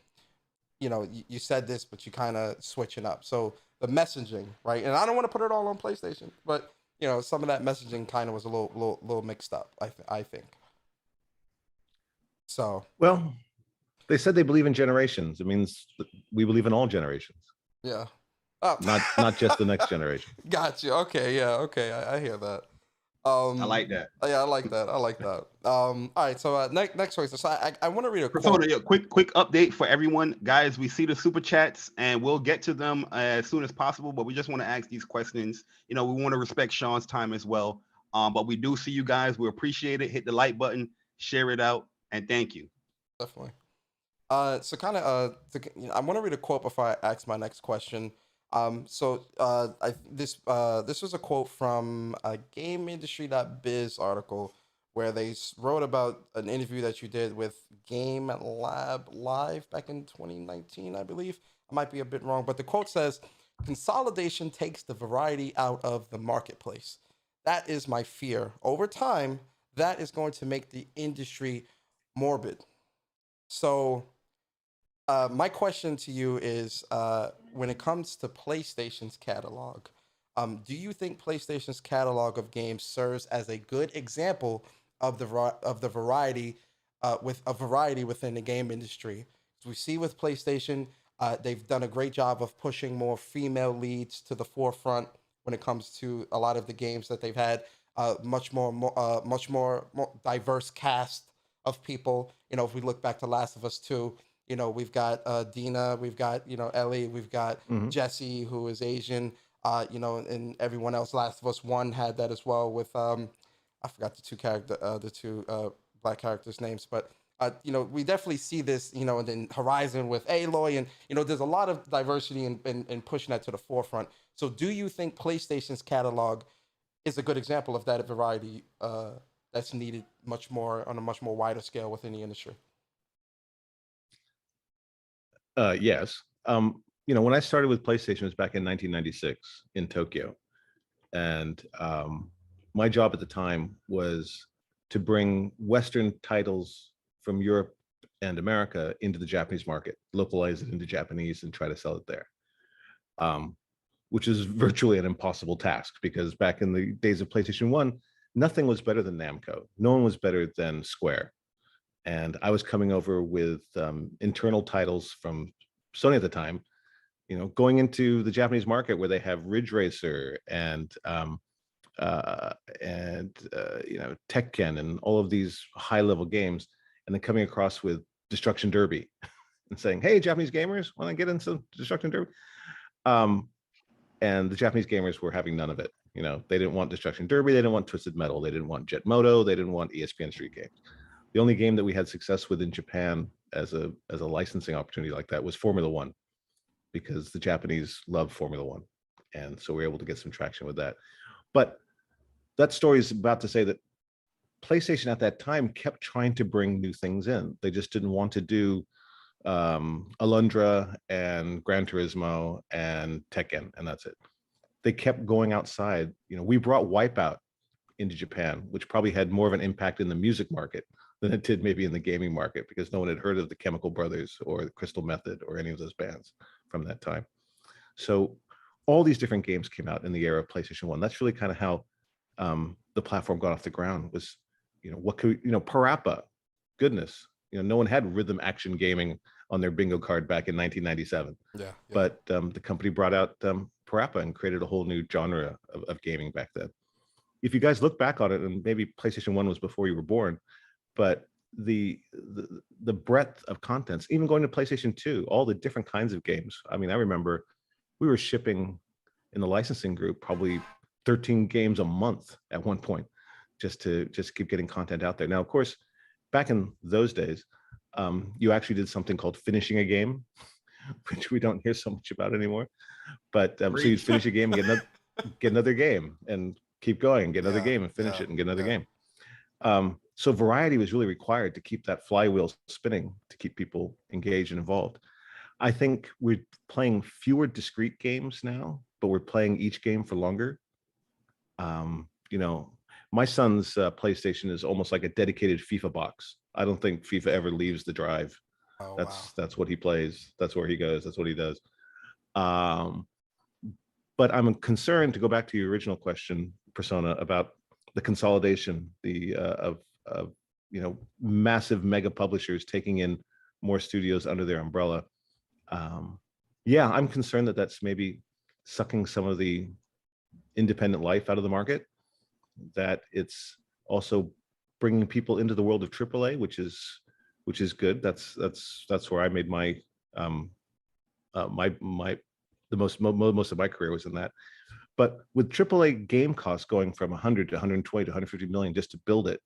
you said this, but you kind of switching up. So the messaging, right? And I don't want to put it all on PlayStation, but some of that messaging kind of was a little mixed up. I think. So well, they said they believe in generations. It means we believe in all generations. yeah. Oh. Not just the next generation. Gotcha. Okay. Yeah. Okay. I hear that. I like that. Yeah, I like that. All right. So next question. So I want to read a quote. Persona, quick update for everyone, guys. We see the super chats and we'll get to them as soon as possible. But we just want to ask these questions. We want to respect Shawn's time as well. But we do see you guys. We appreciate it. Hit the like button, share it out, and thank you. Definitely. So kind of I want to read a quote before I ask my next question. This was a quote from a GameIndustry.biz article where they wrote about an interview that you did with Game Lab Live back in 2019, I believe. I might be a bit wrong, but the quote says, "Consolidation takes the variety out of the marketplace. That is my fear. Over time, that is going to make the industry morbid." So my question to you is, when it comes to PlayStation's catalog, do you think PlayStation's catalog of games serves as a good example of the variety within the game industry? As we see with PlayStation, they've done a great job of pushing more female leads to the forefront when it comes to a lot of the games that they've had. Much more diverse cast of people. If we look back to Last of Us 2. We've got Dina, we've got, Ellie, we've got Jesse, who is Asian, and everyone else. Last of Us 1 had that as well with, I forgot the two black characters' names, but, we definitely see this, and then Horizon with Aloy, and, there's a lot of diversity in pushing that to the forefront. So do you think PlayStation's catalog is a good example of that variety that's needed on a much more wider scale within the industry? Yes. When I started with PlayStation, it was back in 1996 in Tokyo. And my job at the time was to bring Western titles from Europe and America into the Japanese market, localize it into Japanese and try to sell it there. Which is virtually an impossible task, because back in the days of PlayStation 1, nothing was better than Namco. No one was better than Square. And I was coming over with internal titles from Sony at the time, going into the Japanese market where they have Ridge Racer and Tekken and all of these high-level games, and then coming across with Destruction Derby and saying, "Hey, Japanese gamers, want to get into Destruction Derby?" And the Japanese gamers were having none of it. They didn't want Destruction Derby, they didn't want Twisted Metal, they didn't want Jet Moto, they didn't want ESPN Street Games. The only game that we had success with in Japan as a licensing opportunity like that was Formula One, because the Japanese love Formula One. And so we were able to get some traction with that. But that story is about to say that PlayStation at that time kept trying to bring new things in. They just didn't want to do Alundra and Gran Turismo and Tekken, and that's it. They kept going outside. We brought Wipeout into Japan, which probably had more of an impact in the music market than it did maybe in the gaming market, because no one had heard of the Chemical Brothers or the Crystal Method or any of those bands from that time. So all these different games came out in the era of PlayStation 1. That's really kind of how the platform got off the ground. Was, what could, Parappa, goodness, no one had rhythm action gaming on their bingo card back in 1997. Yeah. But the company brought out Parappa and created a whole new genre of gaming back then. If you guys look back on it, and maybe PlayStation 1 was before you were born, but the breadth of contents, even going to PlayStation 2, all the different kinds of games. I mean, I remember we were shipping in the licensing group probably 13 games a month at one point, just to keep getting content out there. Now, of course, back in those days, you actually did something called finishing a game, which we don't hear so much about anymore. But so you'd finish a game and get another game and keep going, get another game and finish it and get another game. So variety was really required to keep that flywheel spinning, to keep people engaged and involved. I think we're playing fewer discrete games now, but we're playing each game for longer. You know, my son's PlayStation is almost like a dedicated FIFA box. I don't think FIFA ever leaves the drive. Oh, That's what he plays. That's where he goes. That's what he does. But I'm concerned, to go back to your original question, Persona, about the consolidation, of you know, massive mega publishers taking in more studios under their umbrella. Yeah, I'm concerned that that's maybe sucking some of the independent life out of the market, that it's also bringing people into the world of AAA, which is good. That's where I made my most of my career was in that. But with AAA game costs going from 100 to 120 to 150 million just to build it,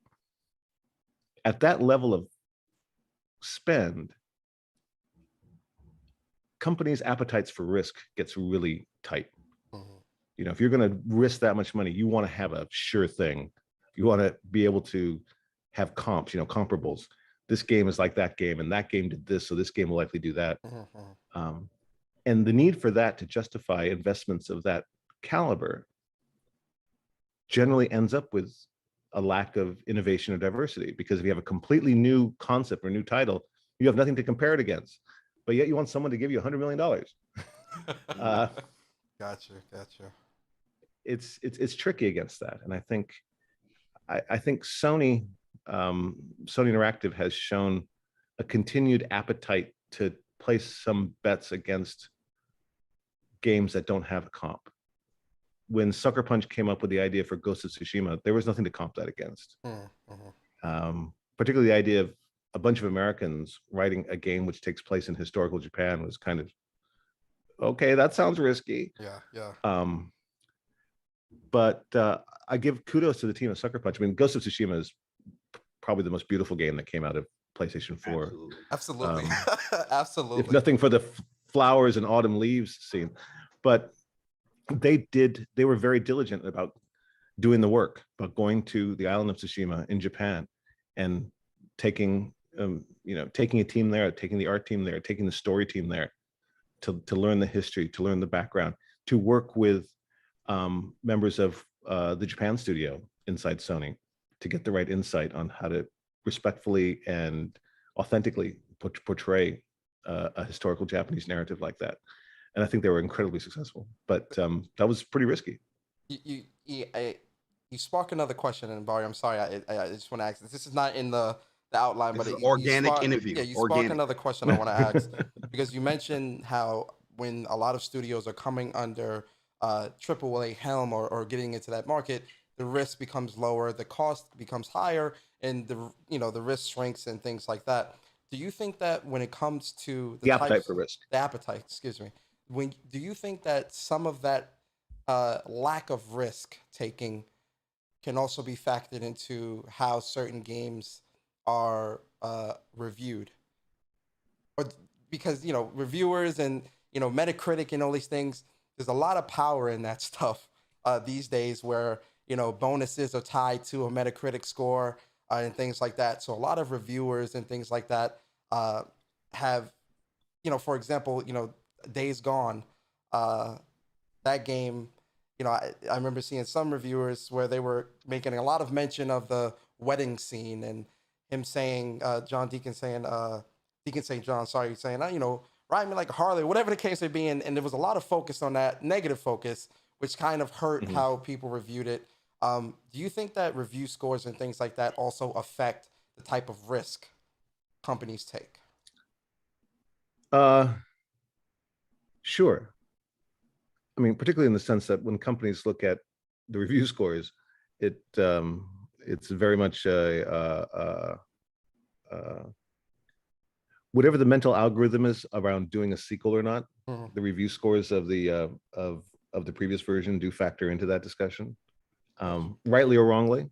at that level of spend, companies' appetites for risk gets really tight. You know, if you're going to risk that much money, you want to have a sure thing. You want to be able to have comps, you know, comparables. This game is like that game, and that game did this, so this game will likely do that. And the need for that to justify investments of that caliber generally ends up with a lack of innovation or diversity, because if you have a completely new concept or new title, you have nothing to compare it against, but yet you want someone to give you $100 million. Gotcha. It's tricky against that, and I think Sony Interactive has shown a continued appetite to place some bets against games that don't have a comp. When Sucker Punch came up with the idea for Ghost of Tsushima, there was nothing to comp that against. Particularly the idea of a bunch of Americans writing a game which takes place in historical Japan was kind of, okay, that sounds risky. Yeah. But I give kudos to the team of Sucker Punch. I mean, Ghost of Tsushima is probably the most beautiful game that came out of PlayStation 4. Absolutely. Absolutely. If nothing for the flowers and autumn leaves scene. But they were very diligent about doing the work, about going to the island of Tsushima in Japan and taking a team there, taking the art team there, taking the story team there to learn the history, to learn the background, to work with members of the Japan studio inside Sony to get the right insight on how to respectfully and authentically portray a historical Japanese narrative like that. And I think they were incredibly successful, but that was pretty risky. You spark another question, and Bari, I'm sorry, I just want to ask this is not in the outline, this but is organic interview. Yeah, you spark another question I want to ask, because you mentioned how when a lot of studios are coming under AAA helm or getting into that market, the risk becomes lower, the cost becomes higher, and the risk shrinks and things like that. Do you think that when it comes to the appetite for risk, excuse me, do you think that some of that lack of risk taking can also be factored into how certain games are reviewed? Or because reviewers and Metacritic and all these things, there's a lot of power in that stuff these days, where bonuses are tied to a Metacritic score and things like that. So a lot of reviewers and things like that have, for example, Days Gone, that game. I remember seeing some reviewers where they were making a lot of mention of the wedding scene, and him saying, Deacon St. John, saying, ride me like a Harley, whatever the case may be. And there was a lot of focus on that, negative focus, which kind of hurt how people reviewed it. Do you think that review scores and things like that also affect the type of risk companies take? Sure. I mean, particularly in the sense that when companies look at the review scores, it's very much whatever the mental algorithm is around doing a sequel or not. The review scores of the previous version do factor into that discussion, rightly or wrongly.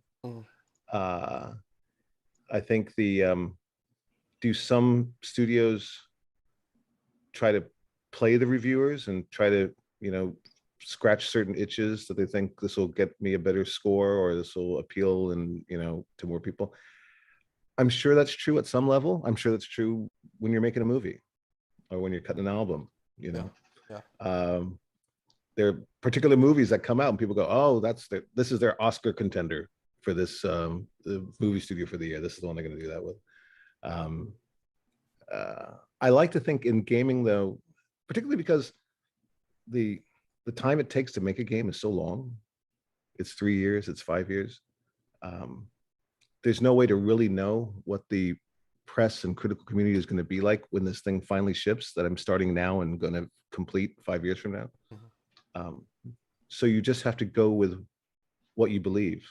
I think do some studios try to play the reviewers and try to scratch certain itches that they think this will get me a better score or this will appeal and to more people? I'm sure that's true at some level. I'm sure that's true when you're making a movie or when you're cutting an album, you know. Yeah. There are particular movies that come out and people go, oh, this is their Oscar contender for this the movie studio for the year. This is the one they're going to do that with. I like to think in gaming, though, particularly because the time it takes to make a game is so long. It's 3 years, it's 5 years. There's no way to really know what the press and critical community is going to be like when this thing finally ships that I'm starting now and going to complete 5 years from now. So you just have to go with what you believe.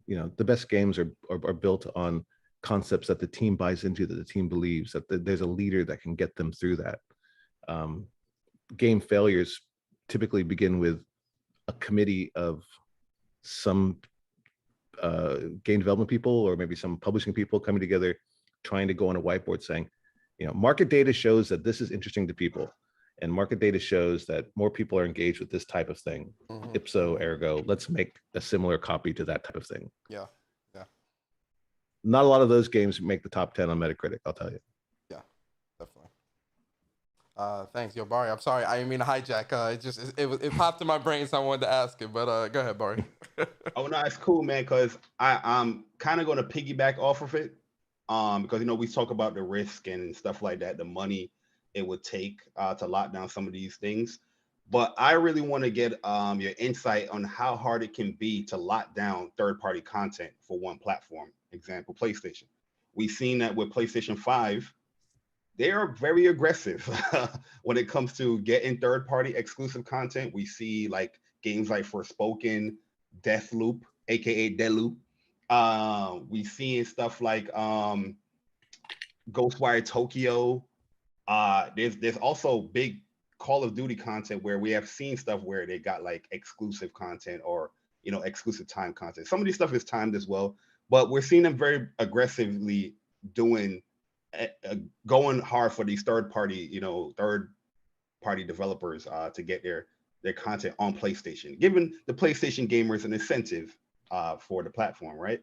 You know, the best games are built on concepts that the team buys into, that the team believes, that there's a leader that can get them through that. Game failures typically begin with a committee of some game development people or maybe some publishing people coming together, trying to go on a whiteboard saying, you know, market data shows that this is interesting to people. And market data shows that more people are engaged with this type of thing. Ipso ergo, let's make a similar copy to that type of thing. Yeah. Not a lot of those games make the top 10 on Metacritic, I'll tell you. Yeah, definitely. Thanks, yo, Bari. I'm sorry, I didn't mean to hijack. It popped in my brain, so I wanted to ask it. But go ahead, Bari. Oh no, it's cool, man. Because I'm kind of going to piggyback off of it, because we talk about the risk and stuff like that, the money it would take to lock down some of these things. But I really want to get your insight on how hard it can be to lock down third-party content for one platform. Example, PlayStation. We've seen that with PlayStation 5. They are very aggressive when it comes to getting third-party exclusive content. We see like games like Forspoken, Deathloop, aka Deathloop. We see stuff like Ghostwire Tokyo. There's also big Call of Duty content where we have seen stuff where they got like exclusive content or exclusive time content. Some of these stuff is timed as well, but we're seeing them very aggressively going hard for these third party developers to get their content on PlayStation, giving the PlayStation gamers an incentive for the platform, right?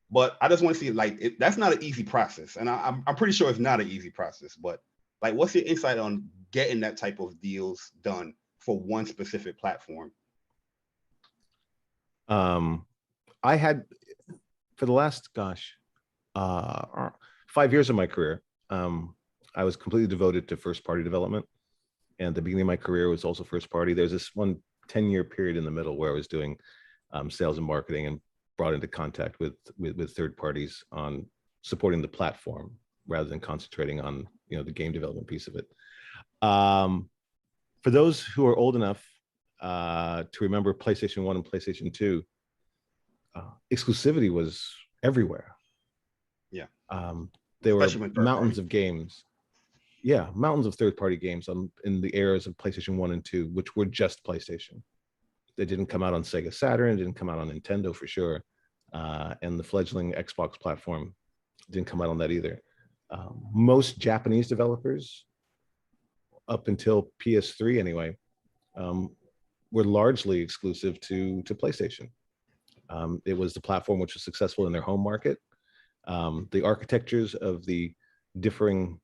But I just want to see that's not an easy process, and I'm pretty sure it's not an easy process. But like, what's your insight on getting that type of deals done for one specific platform? I had, for the last 5 years of my career, I was completely devoted to first party development, and the beginning of my career was also first party. There's this 10-year period in the middle where I was doing sales and marketing and brought into contact with third parties on supporting the platform rather than concentrating on the game development piece of it. For those who are old enough to remember PlayStation 1 and PlayStation 2, exclusivity was everywhere. Yeah. There were mountains of games. Yeah, mountains of third-party games in the eras of PlayStation 1 and 2, which were just PlayStation. They didn't come out on Sega Saturn, didn't come out on Nintendo for sure, and the fledgling Xbox platform didn't come out on that either. Most Japanese developers, up until PS3 anyway, were largely exclusive to PlayStation. It was the platform which was successful in their home market. The architectures of the differing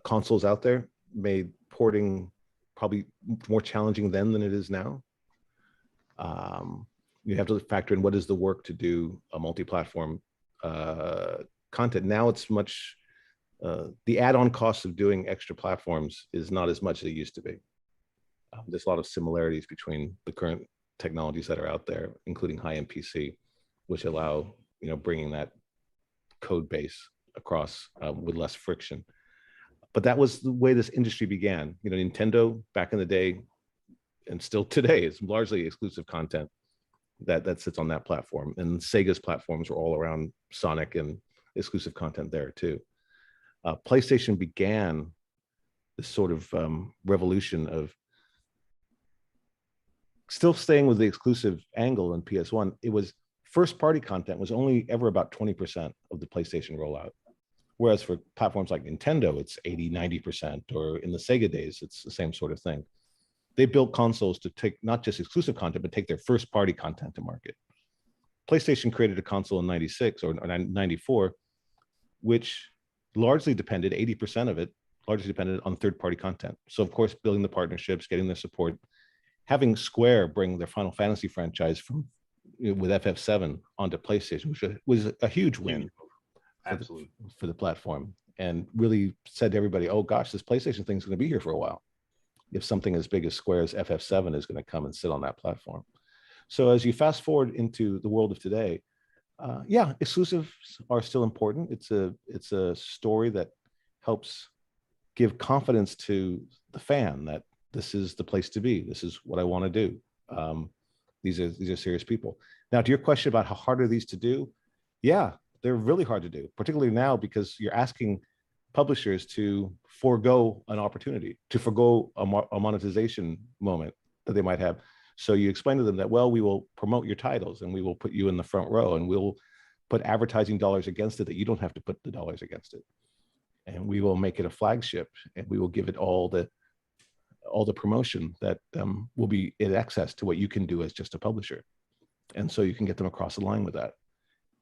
consoles out there made porting probably more challenging then than it is now. You have to factor in what is the work to do a multi-platform content. Now it's much, the add-on cost of doing extra platforms is not as much as it used to be. There's a lot of similarities between the current technologies that are out there, including high-end PC, which allow bringing that code base across with less friction. But that was the way this industry began. Nintendo back in the day, and still today, is largely exclusive content that sits on that platform. And Sega's platforms were all around Sonic and exclusive content there too. PlayStation began this sort of revolution of still staying with the exclusive angle in PS1. It was first party content was only ever about 20% of the PlayStation rollout. Whereas for platforms like Nintendo, it's 80, 90%, or in the Sega days, it's the same sort of thing. They built consoles to take not just exclusive content, but take their first party content to market. PlayStation created a console in 96 or 94 which largely depended, 80% of it, largely depended on third-party content. So of course, building the partnerships, getting the support, having Square bring their Final Fantasy franchise from with FF7 onto PlayStation, which was a huge win for the platform, and really said to everybody, oh gosh, this PlayStation thing's going to be here for a while if something as big as Square's FF7 is going to come and sit on that platform. So as you fast forward into the world of today, yeah, exclusives are still important. It's a story that helps give confidence to the fan that this is the place to be. This is what I want to do. These are serious people. Now, to your question about how hard are these to do, yeah, they're really hard to do, particularly now because you're asking publishers to forego an opportunity, to forego a monetization moment that they might have. So you explain to them that, well, we will promote your titles and we will put you in the front row and we'll put advertising dollars against it that you don't have to put the dollars against it. And we will make it a flagship and we will give it all the promotion that will be in excess to what you can do as just a publisher. And so you can get them across the line with that.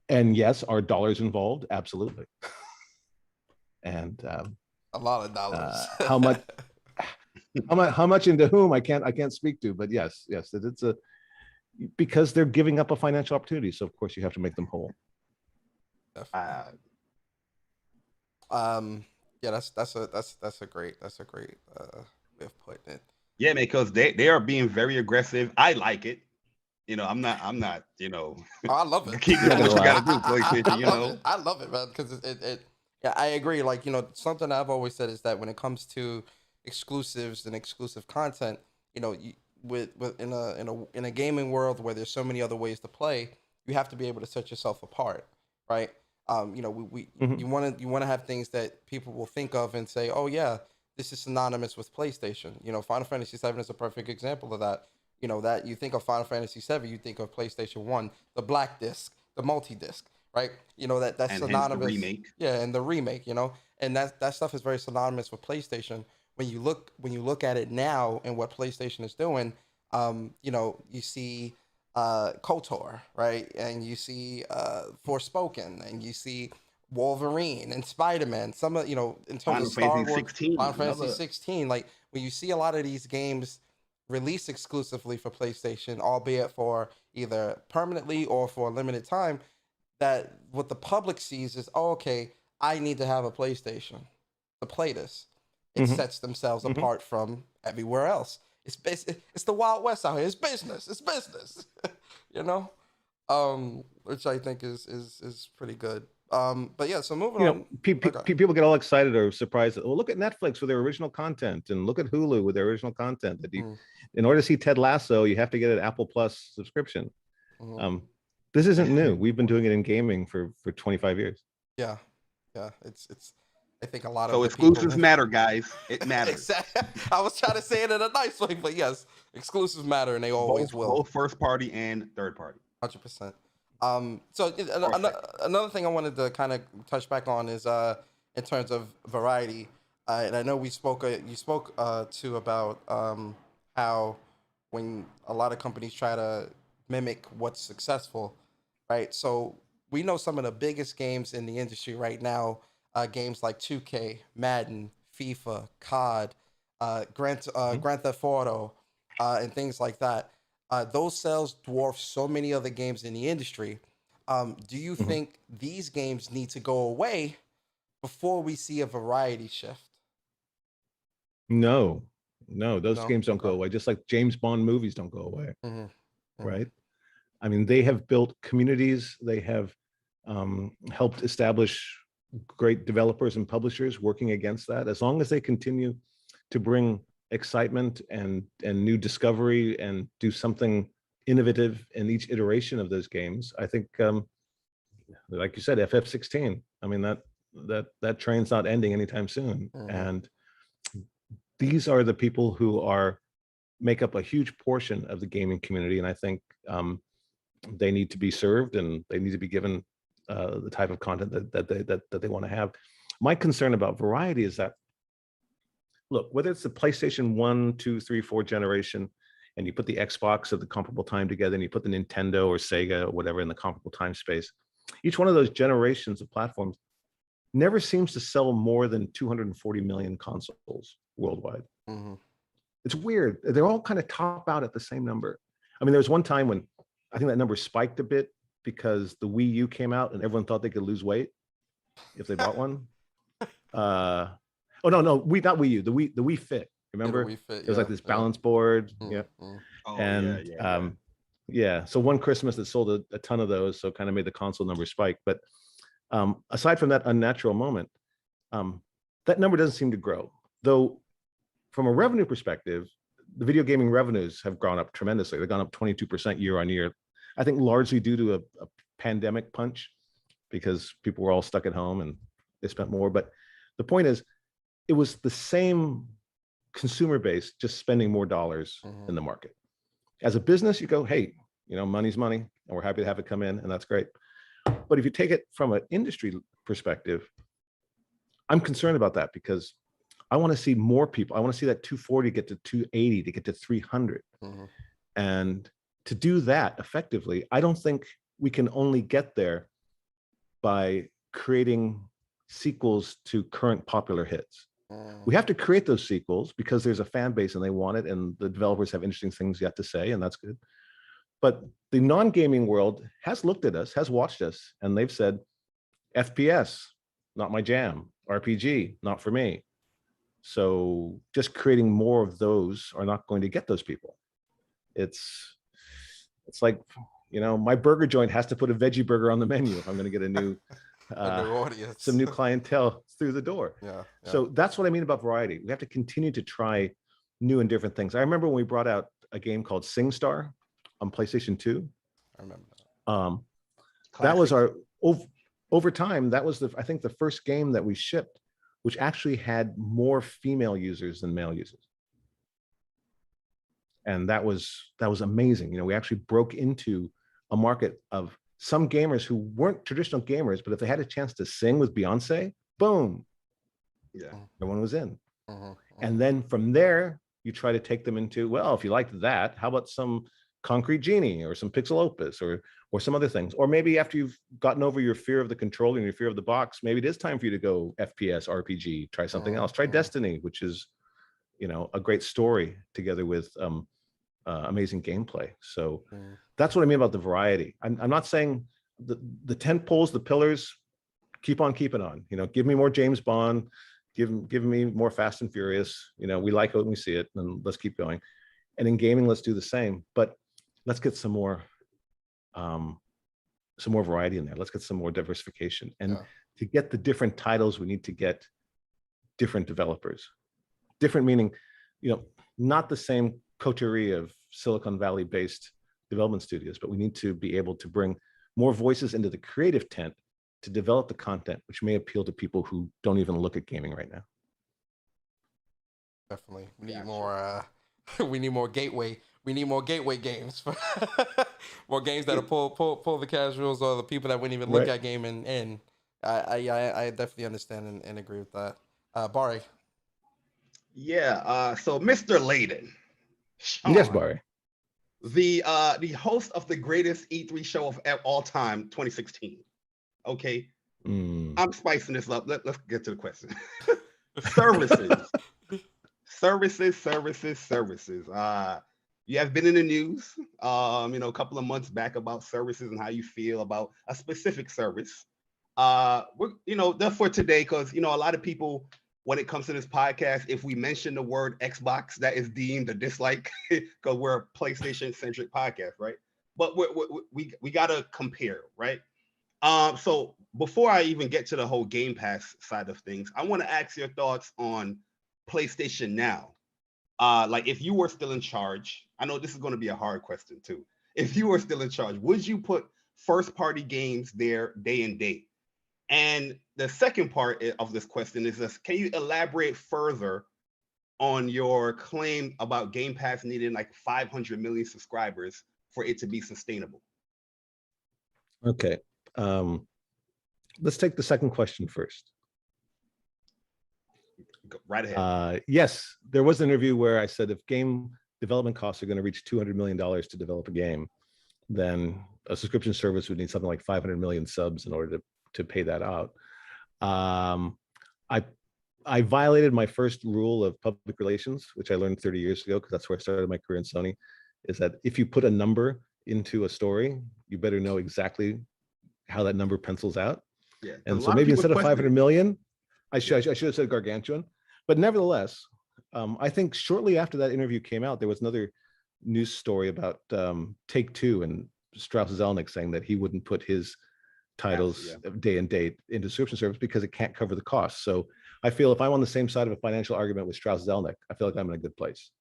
And yes, are dollars involved? Absolutely. And a lot of dollars. how much into whom I can't speak to, but yes, it's because they're giving up a financial opportunity. So of course you have to make them whole. Yeah, that's a great way of putting it. Yeah, man, because they are being very aggressive. I like it. I'm not, Oh, I love it. Keep doing what you gotta do, PlayStation, I love it, man, because yeah, I agree. Like, something I've always said is that when it comes to exclusives and exclusive content, with in a gaming world where there's so many other ways to play, you have to be able to set yourself apart, right? You want to have things that people will think of and say, oh yeah, this is synonymous with PlayStation. Final Fantasy VII is a perfect example of that. That you think of Final Fantasy VII, you think of PlayStation 1, the black disc, the multi-disc, right? That's and synonymous. The remake. Yeah, and the remake, and that stuff is very synonymous with PlayStation. When you look at it now and what PlayStation is doing, you see KOTOR, right? And you see Forspoken, and you see Wolverine and Spider-Man. Some of, in terms of Star Wars, Final Fantasy 16, like when you see a lot of these games released exclusively for PlayStation, albeit for either permanently or for a limited time, that what the public sees is, oh, okay, I need to have a PlayStation to play this. It sets themselves apart from everywhere else. It's the Wild West out here. It's business. Which I think is pretty good. But yeah, so moving on. People get all excited or surprised. Well, look at Netflix with their original content, and look at Hulu with their original content. That in order to see Ted Lasso, you have to get an Apple Plus subscription. This isn't new. We've been doing it in gaming for 25 years. Yeah. It's. I think a lot of so exclusives matter, guys. It matters. Exactly. I was trying to say it in a nice way, but yes, exclusives matter, and they always will. Both first party and third party. 100%. So another thing I wanted to kind of touch back on is in terms of variety, and I know you spoke too about how when a lot of companies try to mimic what's successful, right? So we know some of the biggest games in the industry right now, games like 2K, Madden, FIFA, COD, Grand Theft Auto, and things like that. Those sales dwarf so many other games in the industry. Do you think these games need to go away before we see a variety shift? No, those games don't go away. Just like James Bond movies don't go away, right? I mean, they have built communities. They have helped establish great developers and publishers working against that. As long as they continue to bring excitement and new discovery and do something innovative in each iteration of those games, I think, like you said, FF16. I mean, that train's not ending anytime soon. And these are the people who make up a huge portion of the gaming community, and I think they need to be served and they need to be given the type of content that they want to have. My concern about variety is that, look, whether it's the PlayStation 1, 2, 3, 4 generation, and you put the Xbox at the comparable time together, and you put the Nintendo or Sega or whatever in the comparable time space, each one of those generations of platforms never seems to sell more than 240 million consoles worldwide. It's weird. They're all kind of top out at the same number. I mean, there was one time when I think that number spiked a bit because the Wii U came out and everyone thought they could lose weight if they bought one. Oh no, not Wii U, the Wii Fit. Remember? Yeah, the Wii Fit, it was like this balance board. Oh, And so one Christmas that sold a ton of those, so kind of made the console number spike. But aside from that unnatural moment, that number doesn't seem to grow. Though from a revenue perspective, the video gaming revenues have gone up tremendously. They've gone up 22% year on year. I think largely due to a pandemic punch, because people were all stuck at home and they spent more. But the point is, it was the same consumer base, just spending more dollars in the market. As a business, you go, hey, money's money, and we're happy to have it come in, and that's great. But if you take it from an industry perspective, I'm concerned about that because I want to see more people. I want to see that 240 get to 280, to get to 300. And to do that effectively, I don't think we can only get there by creating sequels to current popular hits. We have to create those sequels because there's a fan base and they want it, and the developers have interesting things yet to say, and that's good. But the non-gaming world has looked at us, has watched us, and they've said, FPS, not my jam. RPG, not for me. So just creating more of those are not going to get those people. It's like, my burger joint has to put a veggie burger on the menu if I'm going to get a new audience, some new clientele through the door. So that's what I mean about variety. We have to continue to try new and different things. I remember when we brought out a game called SingStar on PlayStation 2. I remember that. That was our over time. That was I think the first game that we shipped, which actually had more female users than male users. And that was amazing. We actually broke into a market of some gamers who weren't traditional gamers, but if they had a chance to sing with Beyonce, boom, everyone was in. And then from there, you try to take them into, well, if you liked that, how about some Concrete Genie or some Pixel Opus or some other things? Or maybe after you've gotten over your fear of the controller and your fear of the box, maybe it is time for you to go FPS, RPG, try something else. Try Destiny, which is, a great story together with amazing gameplay. So that's what I mean about the variety. I'm not saying the tent poles, the pillars, keep on keeping on. Give me more James Bond, give me more Fast and Furious. We like it when we see it, and let's keep going. And in gaming, let's do the same. But let's get some more variety in there. Let's get some more diversification. And to get the different titles, we need to get different developers. Different meaning, not the same coterie of Silicon Valley-based development studios, but we need to be able to bring more voices into the creative tent to develop the content, which may appeal to people who don't even look at gaming right now. Definitely, we need more. We need more gateway. We need more gateway games. More games that'll pull the casuals or the people that wouldn't even look at gaming in. I definitely understand and agree with that. Bari. So Mr. Layden. Shawn, yes, Bari. The host of the greatest E3 show of all time, 2016. Okay. I'm spicing this up. Let's get to the question. Services. You have been in the news, a couple of months back about services and how you feel about a specific service. That's for today, because a lot of people, when it comes to this podcast, if we mention the word Xbox, that is deemed a dislike because we're a PlayStation-centric podcast, right? But we gotta compare, right? So before I even get to the whole Game Pass side of things, I want to ask your thoughts on PlayStation Now. Like if you were still in charge, I know this is going to be a hard question too. If you were still in charge, would you put first-party games there day and date? And the second part of this question is this: can you elaborate further on your claim about Game Pass needing like 500 million subscribers for it to be sustainable? Okay. Let's take the second question first. Go right ahead. Yes, there was an interview where I said if game development costs are going to reach $200 million to develop a game, then a subscription service would need something like 500 million subs in order to pay that out. I violated my first rule of public relations, which I learned 30 years ago, because that's where I started my career in Sony, is that if you put a number into a story, you better know exactly how that number pencils out. Yeah. And so maybe instead of 500 million, I should have said gargantuan. But nevertheless, I think shortly after that interview came out, there was another news story about Take-Two and Strauss-Zelnick saying that he wouldn't put his titles day and date into subscription service because it can't cover the cost. So I feel if I'm on the same side of a financial argument with Strauss-Zelnick, I feel like I'm in a good place.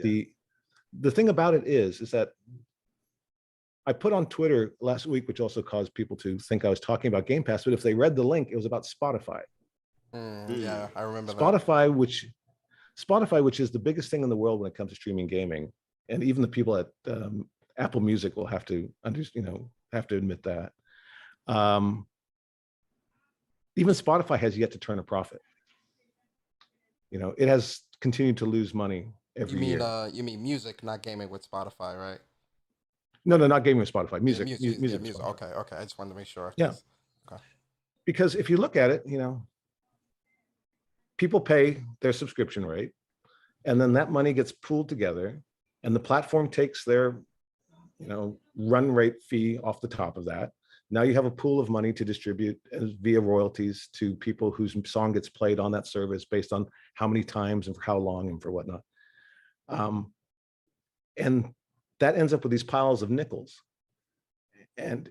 The thing about it is that I put on Twitter last week, which also caused people to think I was talking about Game Pass, but if they read the link, it was about Spotify. Yeah, I remember Spotify, which is the biggest thing in the world when it comes to streaming gaming, and even the people at Apple Music will have to admit that. Even Spotify has yet to turn a profit. It has continued to lose money every year. You mean music, not gaming with Spotify, right? No, not gaming with Spotify. Music. Music. Spotify. Okay. I just wanted to make sure. Yeah. Okay. Because if you look at it, people pay their subscription rate, and then that money gets pooled together, and the platform takes their, run rate fee off the top of that. Now you have a pool of money to distribute via royalties to people whose song gets played on that service based on how many times and for how long and for whatnot. And that ends up with these piles of nickels. And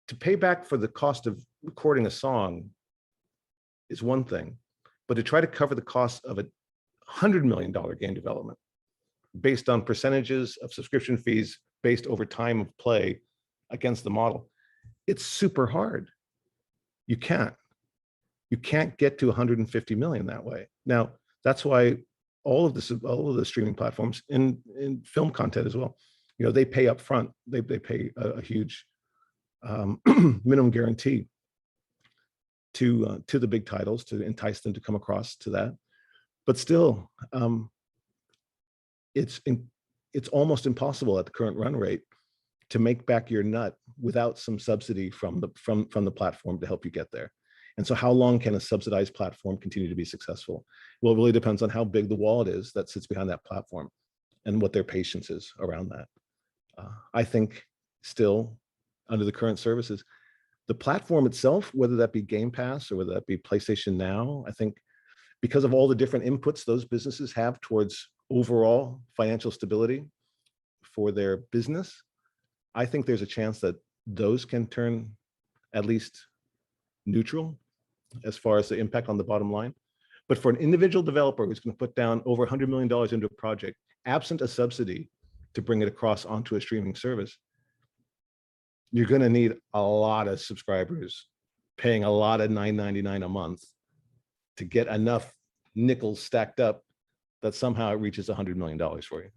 to pay back for the cost of recording a song is one thing, but to try to cover the cost of a $100 million game development based on percentages of subscription fees based over time of play against the model, it's super hard. You can't get to 150 million that way. Now, that's why all of the streaming platforms in film content as well, they pay up front. They pay a huge minimum guarantee to the big titles to entice them to come across to that. But still, it's almost impossible at the current run rate to make back your nut without some subsidy from the platform to help you get there. And so how long can a subsidized platform continue to be successful? Well, it really depends on how big the wallet is that sits behind that platform and what their patience is around that. I think still under the current services, the platform itself, whether that be Game Pass or whether that be PlayStation Now, I think because of all the different inputs those businesses have towards overall financial stability for their business, I think there's a chance that those can turn at least neutral as far as the impact on the bottom line. But for an individual developer who's going to put down over $100 million into a project, absent a subsidy to bring it across onto a streaming service, you're going to need a lot of subscribers paying a lot of $9.99 a month to get enough nickels stacked up that somehow it reaches $100 million for you.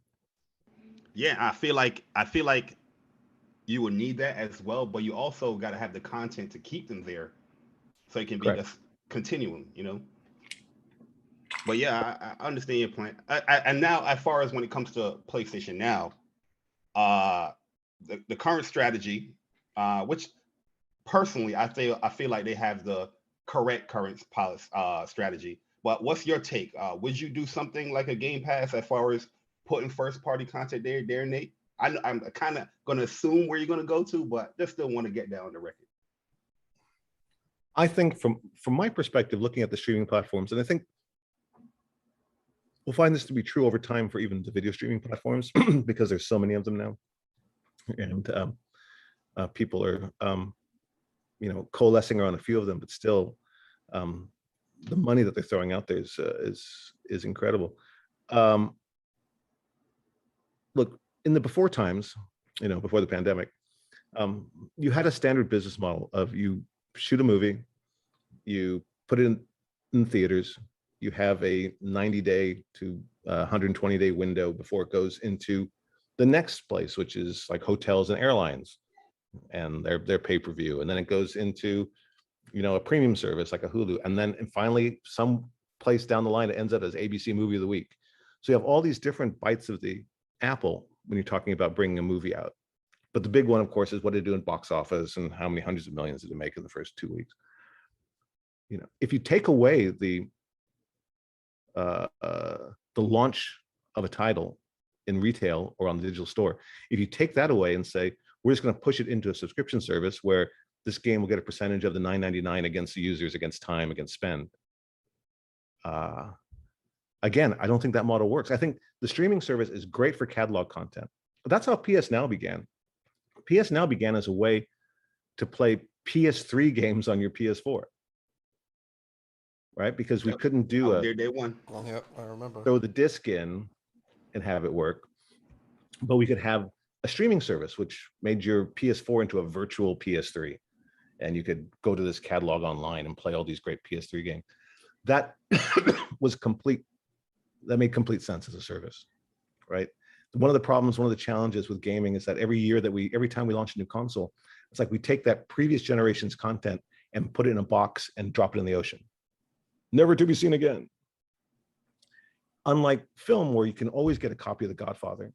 Yeah, I feel like you will need that as well, but you also got to have the content to keep them there, so it can be a continuum, But yeah, I understand your point. And now, as far as when it comes to PlayStation Now, the current strategy, which personally I feel like they have the correct current policy strategy. But what's your take? Would you do something like a Game Pass as far as putting first-party content there, Nate? I'm kind of going to assume where you're going to go to, but just still want to get down on the record. I think from my perspective, looking at the streaming platforms, and I think we'll find this to be true over time for even the video streaming platforms because there's so many of them now, and people are coalescing around a few of them, but still the money that they're throwing out there is incredible. Look, in the before times, before the pandemic, you had a standard business model of you shoot a movie, you put it in theaters, you have a 90-day to 120-day window before it goes into the next place, which is like hotels and airlines and their pay-per-view, and then it goes into a premium service like a Hulu, and then finally some place down the line it ends up as ABC Movie of the Week. So you have all these different bites of the apple when you're talking about bringing a movie out. But the big one, of course, is what did it do in box office and how many hundreds of millions did it make in the first 2 weeks. if you take away the launch of a title in retail or on the digital store, if you take that away and say, we're just going to push it into a subscription service where this game will get a percentage of the $9.99 against the users, against time, against spend. Again, I don't think that model works. I think the streaming service is great for catalog content, but that's how PS Now began. PS Now began as a way to play PS3 games on your PS4, right? Because we couldn't do day one. Yep, I remember. Throw the disc in and have it work, but we could have a streaming service which made your PS4 into a virtual PS3, and you could go to this catalog online and play all these great PS3 games. That was complete. That made complete sense as a service, right? One of the problems, one of the challenges with gaming is that every time we launch a new console, it's like we take that previous generation's content and put it in a box and drop it in the ocean, never to be seen again. Unlike film, where you can always get a copy of The Godfather,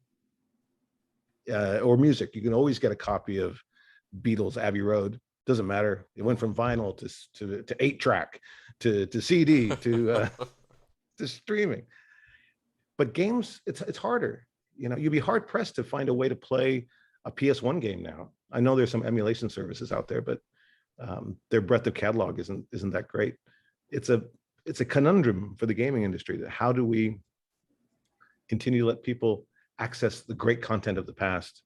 or music, you can always get a copy of Beatles' Abbey Road. Doesn't matter. It went from vinyl to 8-track to CD to streaming. But games, it's harder. You'd be hard pressed to find a way to play a PS1 game now. I know there's some emulation services out there, but their breadth of catalog isn't that great. It's a conundrum for the gaming industry. That how do we continue to let people access the great content of the past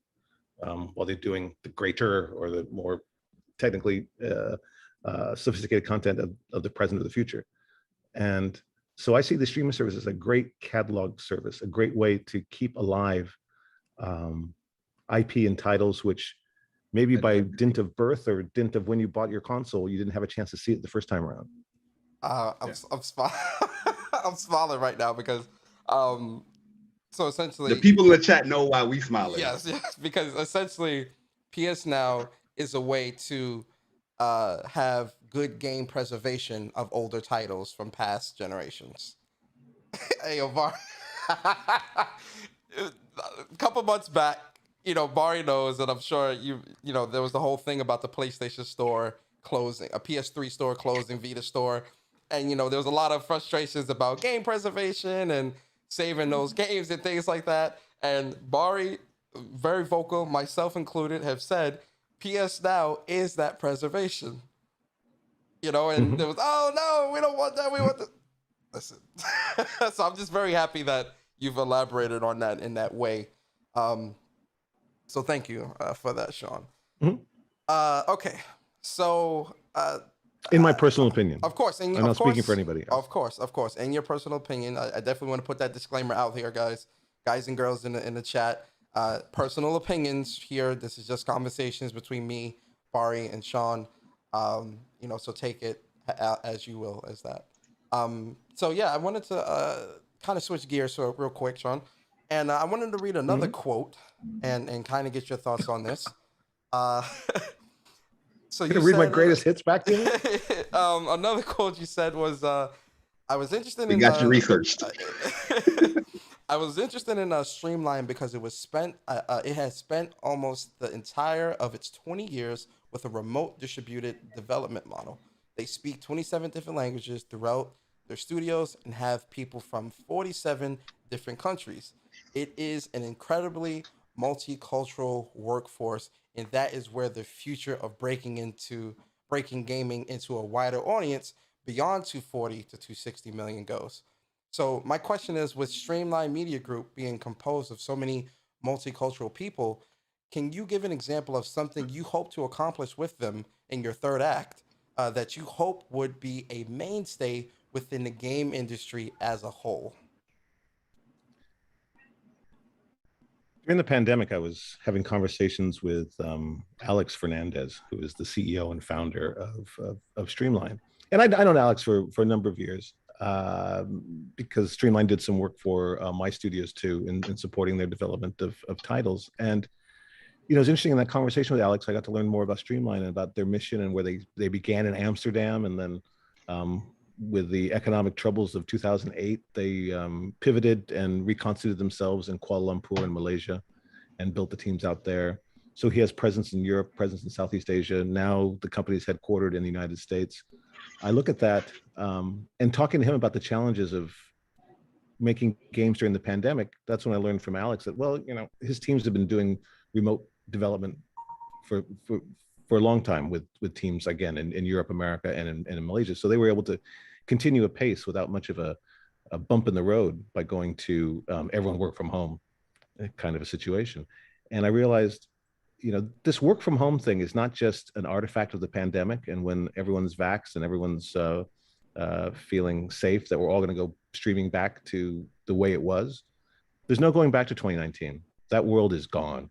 while they're doing the greater or the more technically sophisticated content of the present or the future? And so I see the streaming service as a great catalog service, a great way to keep alive IP and titles which maybe by dint of birth or dint of when you bought your console, you didn't have a chance to see it the first time around. I'm smiling right now because so essentially the people in the chat know why we smiling. Yes, because essentially PS Now is a way to have good game preservation of older titles from past generations. Hey, Bari. A couple months back, Bari knows, and I'm sure there was the whole thing about the PlayStation store closing, a PS3 store closing, Vita store, and there was a lot of frustrations about game preservation and saving those games and things like that. And Bari, very vocal, myself included, have said PS Now is that preservation. And there was, oh no, we don't want that. We want the. Listen, so I'm just very happy that you've elaborated on that in that way. So thank you for that, Shawn. Okay, so in my personal opinion, of course, and I'm not speaking for anybody else. Of course, in your personal opinion, I definitely want to put that disclaimer out here, guys and girls in the chat. Personal opinions here. This is just conversations between me, Bari, and Shawn. So take it as you will as that. So yeah, I wanted to kind of switch gears real quick, Shawn, and I wanted to read another quote and kind of get your thoughts on this. So you read my greatest hits back to me. Another quote you said was, "I was interested in." We got you researched. I was interested in Streamline because it has spent almost the entire of its 20 years with a remote distributed development model. They speak 27 different languages throughout their studios and have people from 47 different countries. It is an incredibly multicultural workforce, and that is where the future of breaking gaming into a wider audience beyond 240 to 260 million goes. So my question is, with Streamline Media Group being composed of so many multicultural people, can you give an example of something you hope to accomplish with them in your third act that you hope would be a mainstay within the game industry as a whole? During the pandemic, I was having conversations with Alex Fernandez, who is the CEO and founder of Streamline. And I've known Alex for a number of years because Streamline did some work for my studios too in supporting their development of titles. And it was interesting in that conversation with Alex, I got to learn more about Streamline and about their mission and where they began in Amsterdam, and then with the economic troubles of 2008, they pivoted and reconstituted themselves in Kuala Lumpur in Malaysia and built the teams out there. So he has presence in Europe, presence in Southeast Asia. Now the company is headquartered in the United States. I look at that and talking to him about the challenges of making games during the pandemic. That's when I learned from Alex that, well, his teams have been doing remote development for a long time with teams, again, in Europe, America, and in Malaysia. So they were able to continue a pace without much of a bump in the road by going to everyone work from home kind of a situation. And I realized, this work from home thing is not just an artifact of the pandemic. And when everyone's vaxxed and everyone's feeling safe, that we're all going to go streaming back to the way it was. There's no going back to 2019. That world is gone.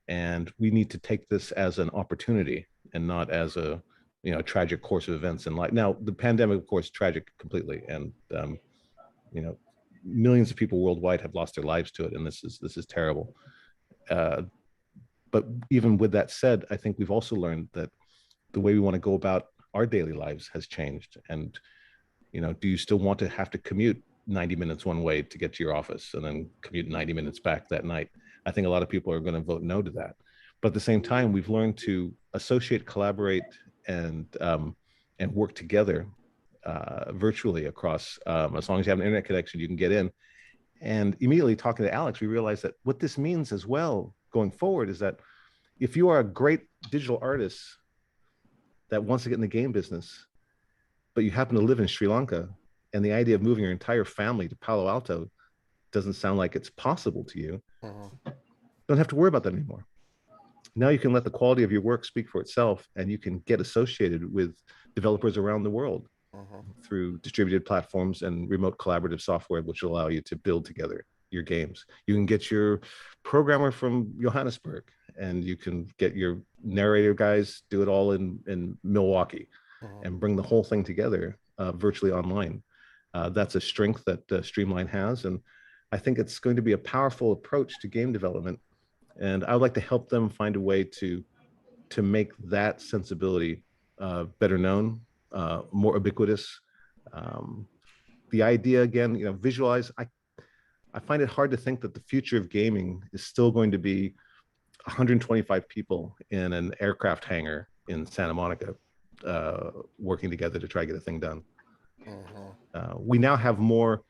And we need to take this as an opportunity and not as a tragic course of events in life. Now, the pandemic, of course, tragic completely, and millions of people worldwide have lost their lives to it, and this is terrible. But even with that said, I think we've also learned that the way we want to go about our daily lives has changed. And do you still want to have to commute 90 minutes one way to get to your office and then commute 90 minutes back that night? I think a lot of people are going to vote no to that. But at the same time, we've learned to associate, collaborate, and work together virtually across, as long as you have an internet connection, you can get in. And immediately talking to Alex, we realized that what this means as well going forward is that if you are a great digital artist that wants to get in the game business, but you happen to live in Sri Lanka, and the idea of moving your entire family to Palo Alto doesn't sound like it's possible to you, don't have to worry about that anymore. Now you can let the quality of your work speak for itself, and you can get associated with developers around the world through distributed platforms and remote collaborative software, which will allow you to build together your games. You can get your programmer from Johannesburg, and you can get your narrator guys, do it all in Milwaukee, and bring the whole thing together virtually online. That's a strength that Streamline has, and I think it's going to be a powerful approach to game development. And I would like to help them find a way to make that sensibility better known, more ubiquitous. The idea, again, visualize. I find it hard to think that the future of gaming is still going to be 125 people in an aircraft hangar in Santa Monica working together to try to get a thing done. We now have more.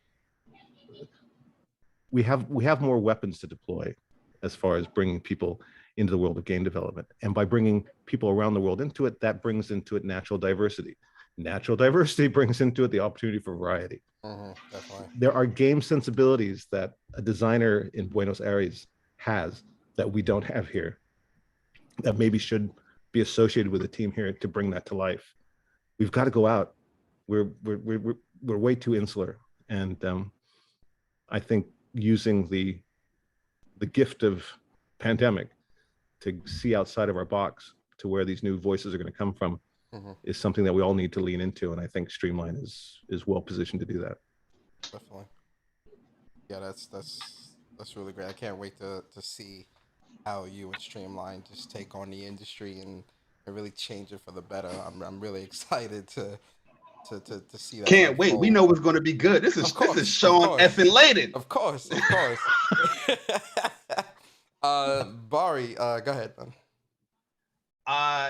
We have more weapons to deploy as far as bringing people into the world of game development. And by bringing people around the world into it, that brings into it natural diversity. Natural diversity brings into it the opportunity for variety. Definitely. There are game sensibilities that a designer in Buenos Aires has that we don't have here, that maybe should be associated with a team here to bring that to life. We've got to go out. We're way too insular. And I think using the gift of pandemic to see outside of our box to where these new voices are going to come from is something that we all need to lean into. And I think Streamline is well positioned to do that. Definitely. Yeah, that's really great. I can't wait to see how you and Streamline just take on the industry and really change it for the better. I'm really excited to see that. Can't wait. We know it's going to be good. This is Shawn effing Layden. Of course. Bari, go ahead, man.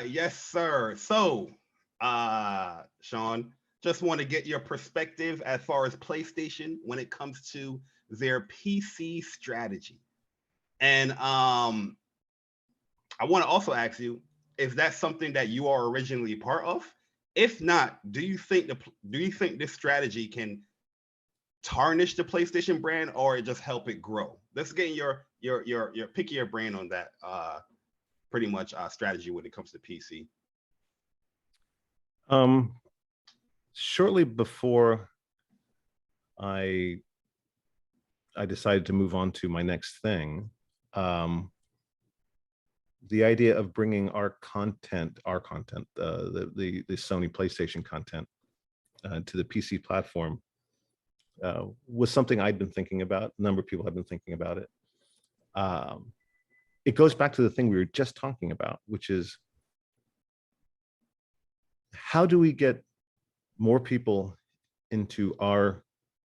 Yes, sir. So, Shawn, just want to get your perspective as far as PlayStation when it comes to their PC strategy. And I want to also ask you, is that something that you are originally part of? If not, do you think this strategy can tarnish the PlayStation brand or just help it grow? Let's get your pick your brain on that pretty much strategy when it comes to PC. Shortly before I decided to move on to my next thing, the idea of bringing our content, the Sony PlayStation content to the PC platform was something I'd been thinking about. A number of people have been thinking about it. It goes back to the thing we were just talking about, which is how do we get more people into our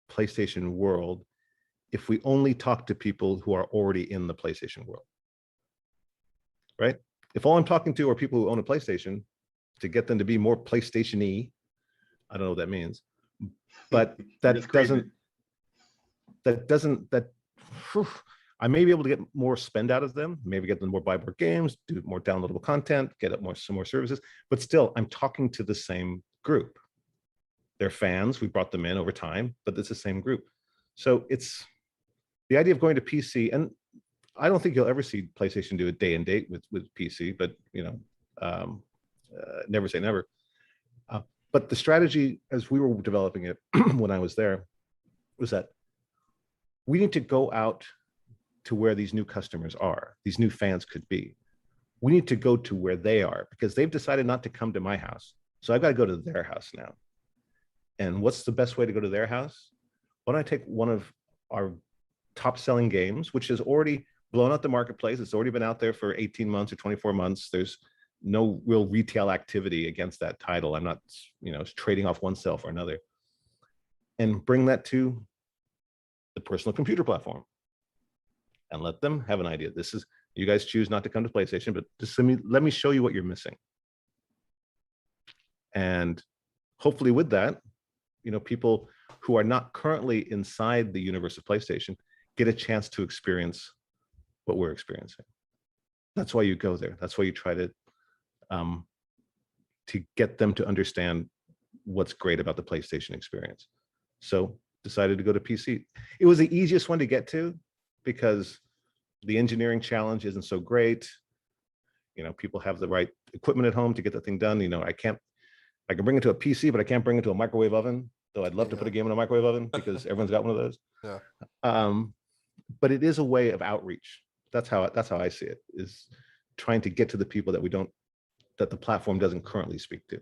PlayStation world if we only talk to people who are already in the PlayStation world? Right? If all I'm talking to are people who own a PlayStation, to get them to be more PlayStation-y. I don't know what that means, but that whew, I may be able to get more spend out of them, maybe get them more buy more games, do more downloadable content, get up some more services, but still I'm talking to the same group. They're fans, we brought them in over time, but it's the same group. So it's the idea of going to PC, and I don't think you'll ever see PlayStation do a day and date with PC, but never say never. But the strategy as we were developing it when I was there was that we need to go out to where these new customers are, these new fans could be. We need to go to where they are because they've decided not to come to my house. So I've got to go to their house now. And what's the best way to go to their house? Why don't I take one of our top selling games, which has already blown out the marketplace. It's already been out there for 18 months or 24 months. There's no real retail activity against that title. I'm not, trading off one sale for another. And bring that to the personal computer platform and let them have an idea. This is, you guys choose not to come to PlayStation, but just let me show you what you're missing. And hopefully with that, people who are not currently inside the universe of PlayStation get a chance to experience what we're experiencing. That's why you go there. That's why you try to get them to understand what's great about the PlayStation experience. So decided to go to PC. It was the easiest one to get to because the engineering challenge isn't so great. People have the right equipment at home to get the thing done. I can bring it to a PC, but I can't bring it to a microwave oven, though I'd love to put a game in a microwave oven because everyone's got one of those. Yeah. But it is a way of outreach. That's how I see it, is trying to get to the people that the platform doesn't currently speak to.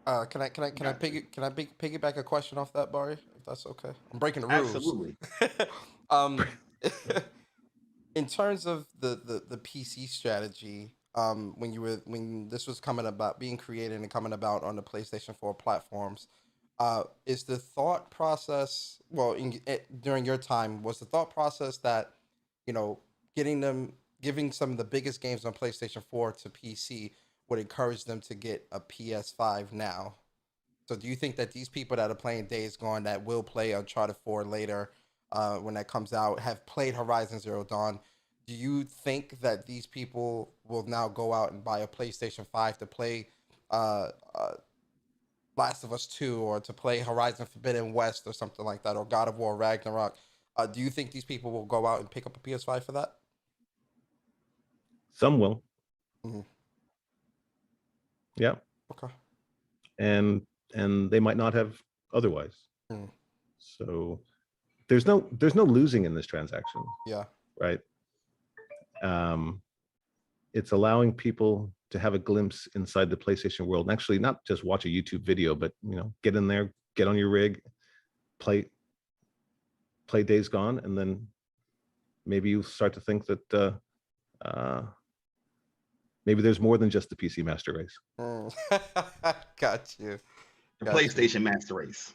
Can I piggyback a question off that, Bari? If that's okay. I'm breaking the rules. Absolutely. In terms of the PC strategy, when this was being created and coming about on the PlayStation 4 platforms, is the thought process, during your time, was the thought process that, giving some of the biggest games on PlayStation 4 to PC would encourage them to get a PS5 now? So do you think that these people that are playing Days Gone, that will play Uncharted 4 later, when that comes out, have played Horizon Zero Dawn, do you think that these people will now go out and buy a PlayStation 5 to play Last of Us 2 or to play Horizon Forbidden West or something like that, or God of War Ragnarok? Do you think these people will go out and pick up a PS5 for that? Some will. Mm-hmm. Yeah. Okay. And they might not have otherwise. Mm. So there's no losing in this transaction. Yeah. Right. It's allowing people to have a glimpse inside the PlayStation world, and actually not just watch a YouTube video, but get in there, get on your rig, play Days Gone, and then maybe you start to think that maybe there's more than just the PC Master Race. Got you. The PlayStation Master Race.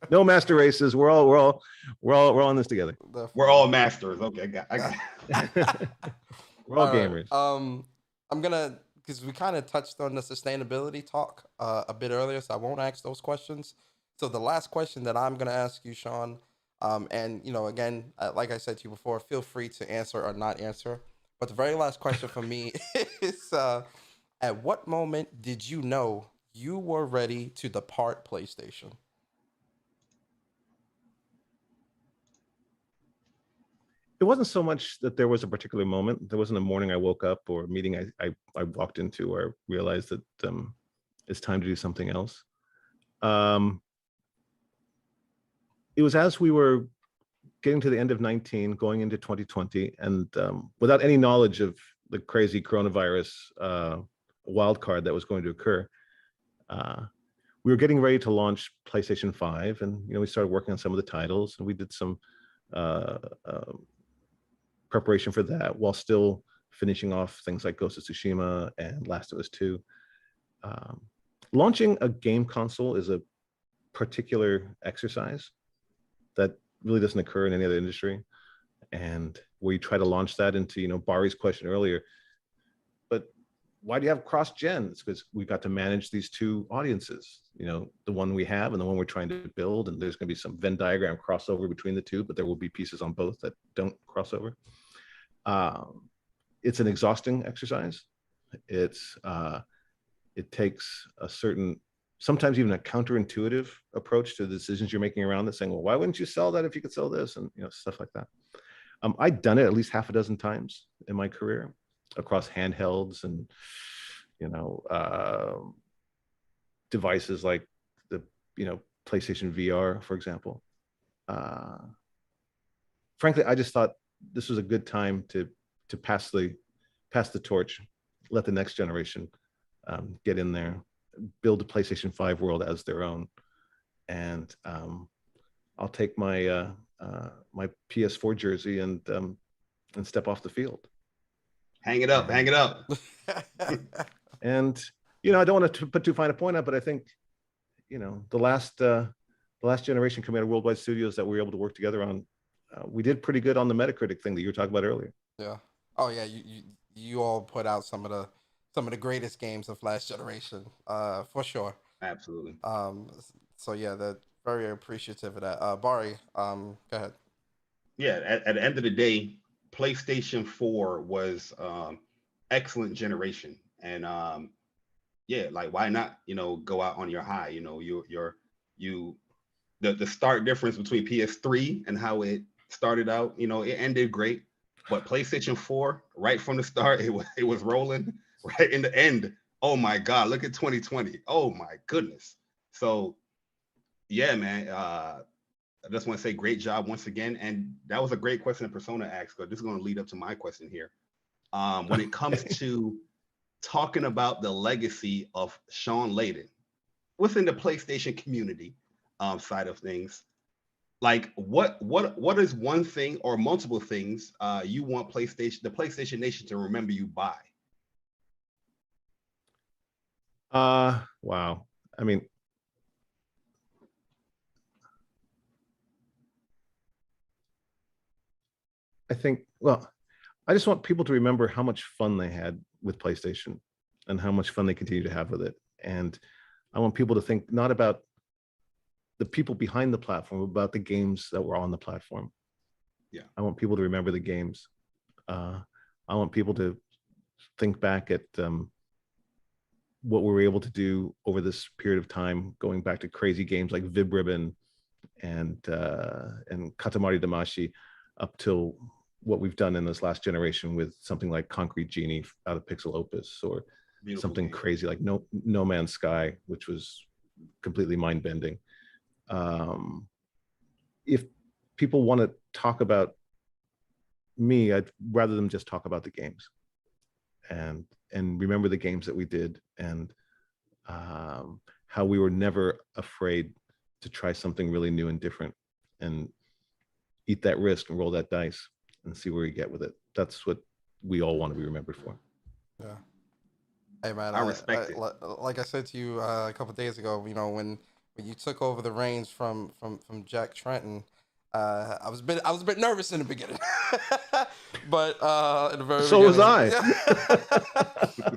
No master races. We're all in this together. Definitely. We're all masters. Okay, I got We're all gamers. Right. I'm gonna, because we kind of touched on the sustainability talk a bit earlier, so I won't ask those questions. So the last question that I'm gonna ask you, Shawn, and again, like I said to you before, feel free to answer or not answer. But the very last question for me is, at what moment did you know you were ready to depart PlayStation? It wasn't so much that there was a particular moment. There wasn't a morning I woke up or a meeting I walked into or realized that it's time to do something else. It was as we were getting to the end of 19, going into 2020, and without any knowledge of the crazy coronavirus wild card that was going to occur, we were getting ready to launch PlayStation 5, and we started working on some of the titles, and we did some preparation for that while still finishing off things like Ghost of Tsushima and Last of Us 2. Launching a game console is a particular exercise that really doesn't occur in any other industry, and where you try to launch that into, Bari's question earlier, why do you have cross-gen? It's because we got to manage these two audiences, the one we have and the one we're trying to build. And there's going to be some Venn diagram crossover between the two, but there will be pieces on both that don't cross over. It's an exhausting exercise. It takes a certain, sometimes even a counterintuitive approach to the decisions you're making around this, saying, well, why wouldn't you sell that if you could sell this? And stuff like that. I'd done it at least half a dozen times in my career across handhelds and devices like the PlayStation VR, for example. Frankly, I just thought this was a good time to pass the torch, let the next generation get in there, build a PlayStation 5 world as their own, and I'll take my my PS4 jersey and step off the field. Hang it up, hang it up. And I don't want to put too fine a point on, but I think the last generation coming out of Worldwide Studios that we were able to work together on, we did pretty good on the Metacritic thing that you were talking about earlier. Yeah. Oh yeah, you all put out some of the greatest games of last generation, for sure. Absolutely. So yeah, they're very appreciative of that. Bari, go ahead. Yeah, at the end of the day, PlayStation 4 was excellent generation, and yeah, like why not go out on your high? The start difference between PS3 and how it started out, it ended great, but PlayStation 4 right from the start, it was rolling. Right in the end, oh my God, look at 2020. Oh my goodness. So yeah, man, I just want to say great job once again. And that was a great question that Persona asked, but this is going to lead up to my question here. When it comes to talking about the legacy of Shawn Layden within the PlayStation community side of things, like what is one thing or multiple things you want the PlayStation Nation to remember you by? Wow. I mean, I think, well, I just want people to remember how much fun they had with PlayStation and how much fun they continue to have with it. And I want people to think not about the people behind the platform, but about the games that were on the platform. Yeah. I want people to remember the games. I want people to think back at what we were able to do over this period of time, going back to crazy games like Vib Ribbon and Katamari Damacy, up till what we've done in this last generation with something like Concrete Genie out of Pixel Opus, or beautiful something game. Crazy like No Man's Sky, which was completely mind-bending. If people want to talk about me, I'd rather them just talk about the games and remember the games that we did, and how we were never afraid to try something really new and different, and eat that risk and roll that dice and see where we get with it. That's what we all want to be remembered for. Yeah. Hey man, I respect it. Like I said to you a couple of days ago, when you took over the reins from Jack Trenton, I was a bit nervous in the beginning, but in the very so was I.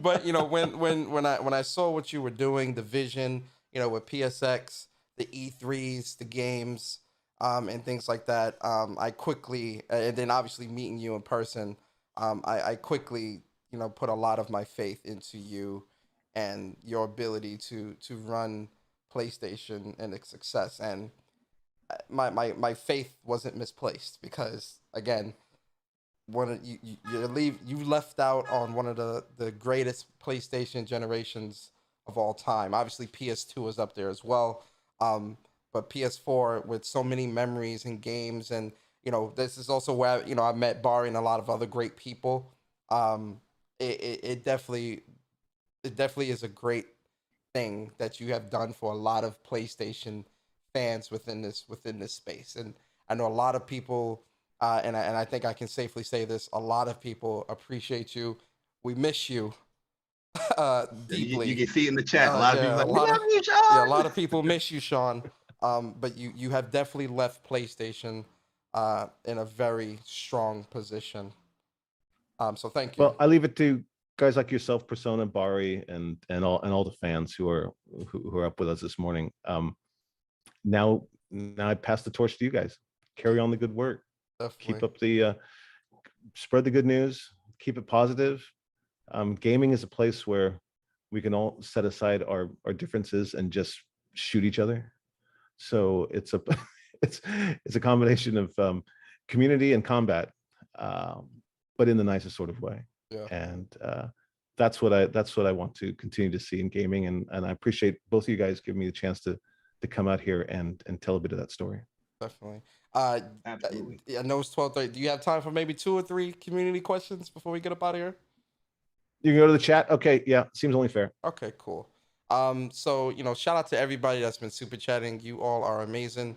But when I saw what you were doing, the vision, with PSX, the E3s, the games, and things like that, I quickly, and then obviously meeting you in person, I quickly put a lot of my faith into you and your ability to run PlayStation and its success. And my faith wasn't misplaced, because again, you left out on one of the greatest PlayStation generations of all time. Obviously PS2 was up there as well, but PS4 with so many memories and games, and this is also where I met Bari and a lot of other great people. It definitely is a great thing that you have done for a lot of PlayStation fans within this space. And I know a lot of people, and I think I can safely say this, a lot of people appreciate you. We miss you deeply. You can see in the chat, a lot of people like, we love you, Shawn. Yeah, a lot of people miss you, Shawn. But you have definitely left PlayStation in a very strong position. So thank you. Well, I leave it to guys like yourself, Persona, Bari, and all the fans who are up with us this morning. Now I pass the torch to you guys. Carry on the good work. Definitely. Keep up the spread the good news. Keep it positive. Gaming is a place where we can all set aside our differences and just shoot each other. So it's a it's a combination of community and combat, but in the nicest sort of way. Yeah. And that's what I want to continue to see in gaming. And I appreciate both of you guys giving me the chance to come out here and tell a bit of that story. Definitely. Absolutely. I know it's 12:30. Do you have time for maybe 2 or 3 community questions before we get up out of here? You can go to the chat. Okay, yeah, seems only fair. Okay, cool. So shout out to everybody that's been super chatting. You all are amazing.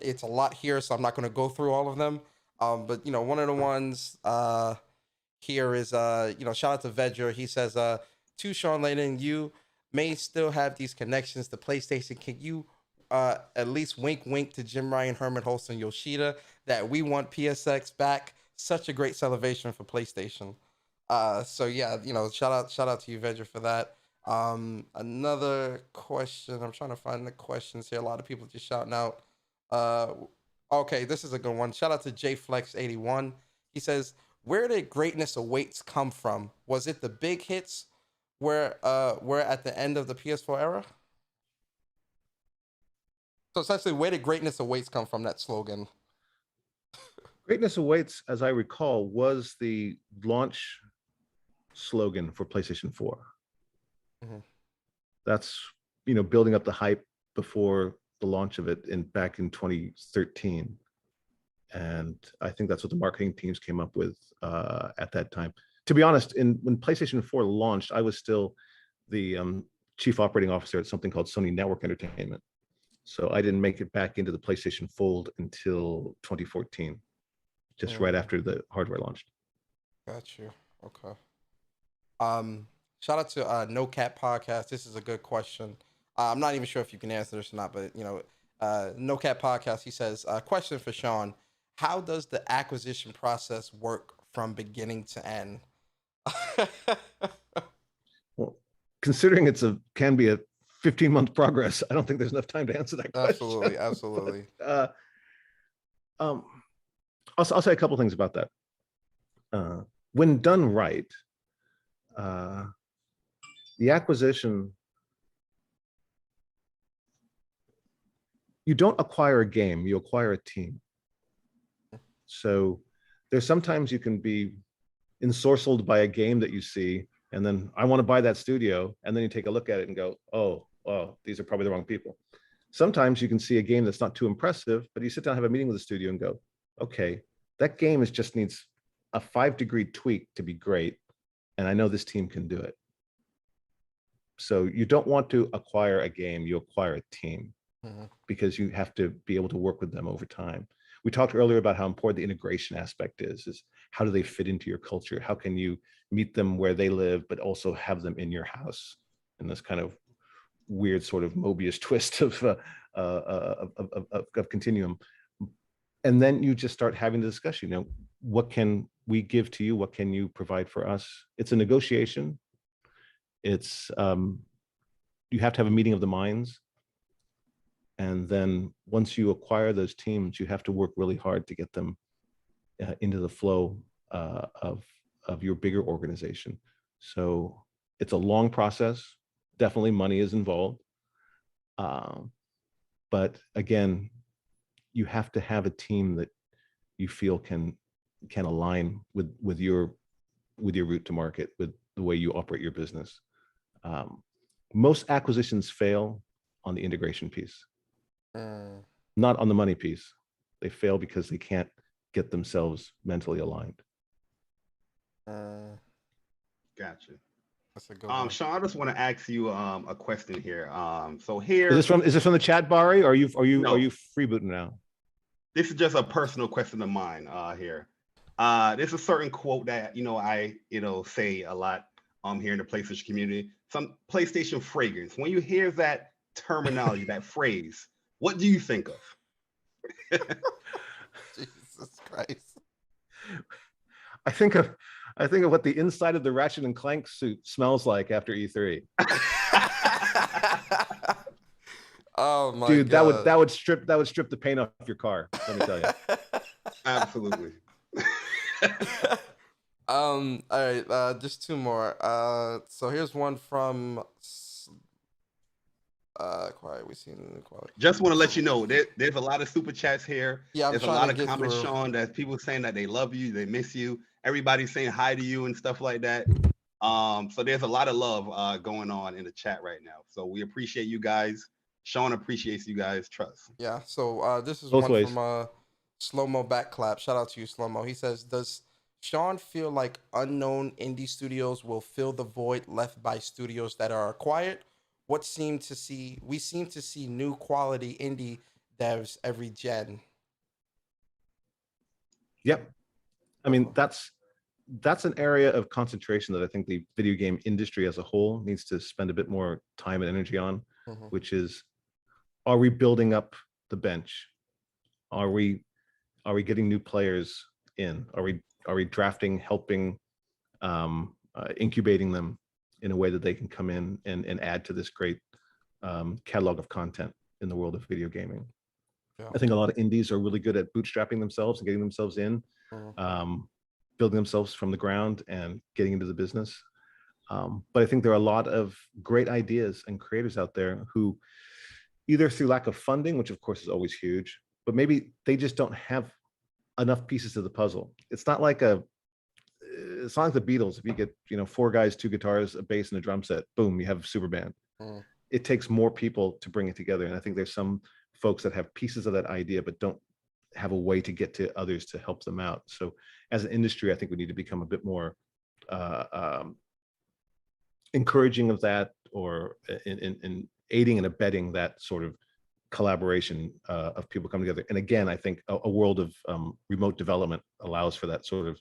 It's a lot here, so I'm not going to go through all of them. But one of the ones here is shout out to Vedra. He says to Shawn Layden, you may still have these connections to PlayStation. Can you at least wink to Jim Ryan, Herman Holst, and Yoshida that we want PSX back? Such a great celebration for PlayStation. So yeah, shout out to you, Vedra, for that. Another question. I'm trying to find the questions here. A lot of people just shouting out. Okay, this is a good one. Shout out to JFlex81. He says, where did Greatness Awaits come from? Was it the big hits were at the end of the PS4 era? So essentially, where did Greatness Awaits come from, that slogan? Greatness Awaits, as I recall, was the launch slogan for PlayStation 4. Mm-hmm. That's, building up the hype before the launch of it back in 2013. And I think that's what the marketing teams came up with at that time. To be honest, when PlayStation 4 launched, I was still the chief operating officer at something called Sony Network Entertainment. So I didn't make it back into the PlayStation fold until 2014, just right after the hardware launched. Got you. Okay. Shout out to No Cap Podcast. This is a good question. I'm not even sure if you can answer this or not, but No Cap Podcast, he says, question for Shawn. How does the acquisition process work from beginning to end? Well, considering can be a 15-month progress, I don't think there's enough time to answer that question. Absolutely. But, I'll say a couple things about that. When done right, the acquisition, you don't acquire a game, you acquire a team. So there's sometimes you can be ensorcelled by a game that you see, and then I want to buy that studio, and then you take a look at it and go, oh, these are probably the wrong people. Sometimes you can see a game that's not too impressive, but you sit down and have a meeting with the studio and go, okay, that game just needs a 5-degree tweak to be great, and I know this team can do it. So you don't want to acquire a game, you acquire a team, because you have to be able to work with them over time. We talked earlier about how important the integration aspect is how do they fit into your culture? How can you meet them where they live, but also have them in your house in this kind of weird sort of Mobius twist of continuum. And then you just start having the discussion, what can we give to you? What can you provide for us? It's a negotiation. It's, you have to have a meeting of the minds. And then once you acquire those teams, you have to work really hard to get them into the flow of your bigger organization. So it's a long process. Definitely money is involved. But again, you have to have a team that you feel can align with your route to market, with the way you operate your business. Most acquisitions fail on the integration piece, not on the money piece. They fail because they can't get themselves mentally aligned. Gotcha. That's a good one. Shawn, I just want to ask you a question here. So here is this from the chat, Bari? Or are you freebooting now? This is just a personal question of mine here. There's a certain quote that I say a lot here in the PlayStation community. Some PlayStation fragrance. When you hear that terminology, that phrase, what do you think of? Jesus Christ. I think of I think of what the inside of the Ratchet and Clank suit smells like after E3. Oh my Dude, God. that would strip the paint off your car. Let me tell you. Absolutely. All right, just two more. So here's one from quiet. We seen quiet. Just want to let you know there's a lot of super chats here. Yeah, there's a lot of comments, Shawn, that people saying that they love you, they miss you. Everybody's saying hi to you and stuff like that. So there's a lot of love going on in the chat right now. So we appreciate you guys. Shawn appreciates you guys. Trust. Yeah. So this is Both one ways. from Slow Mo Back Clap. Shout out to you, Slow Mo. He says, "Does Shawn feel like unknown indie studios will fill the void left by studios that are acquired? We seem to see new quality indie devs every gen." Yep. I mean, that's an area of concentration that I think the video game industry as a whole needs to spend a bit more time and energy on, which is, are we building up the bench? Are we getting new players in? Are we drafting, helping, incubating them in a way that they can come in and add to this great catalog of content in the world of video gaming? Yeah. I think a lot of indies are really good at bootstrapping themselves and getting themselves in, building themselves from the ground and getting into the business. But I think there are a lot of great ideas and creators out there who, either through lack of funding, which of course is always huge, but maybe they just don't have enough pieces to the puzzle. It's not like the Beatles. If you get 4 guys, 2 guitars, a bass, and a drum set, boom, you have a super band. It takes more people to bring it together, and I think there's some folks that have pieces of that idea but don't have a way to get to others to help them out. So as an industry, I think we need to become a bit more encouraging of that, or in aiding and abetting that sort of collaboration of people coming together. And again, I think a world of remote development allows for that sort of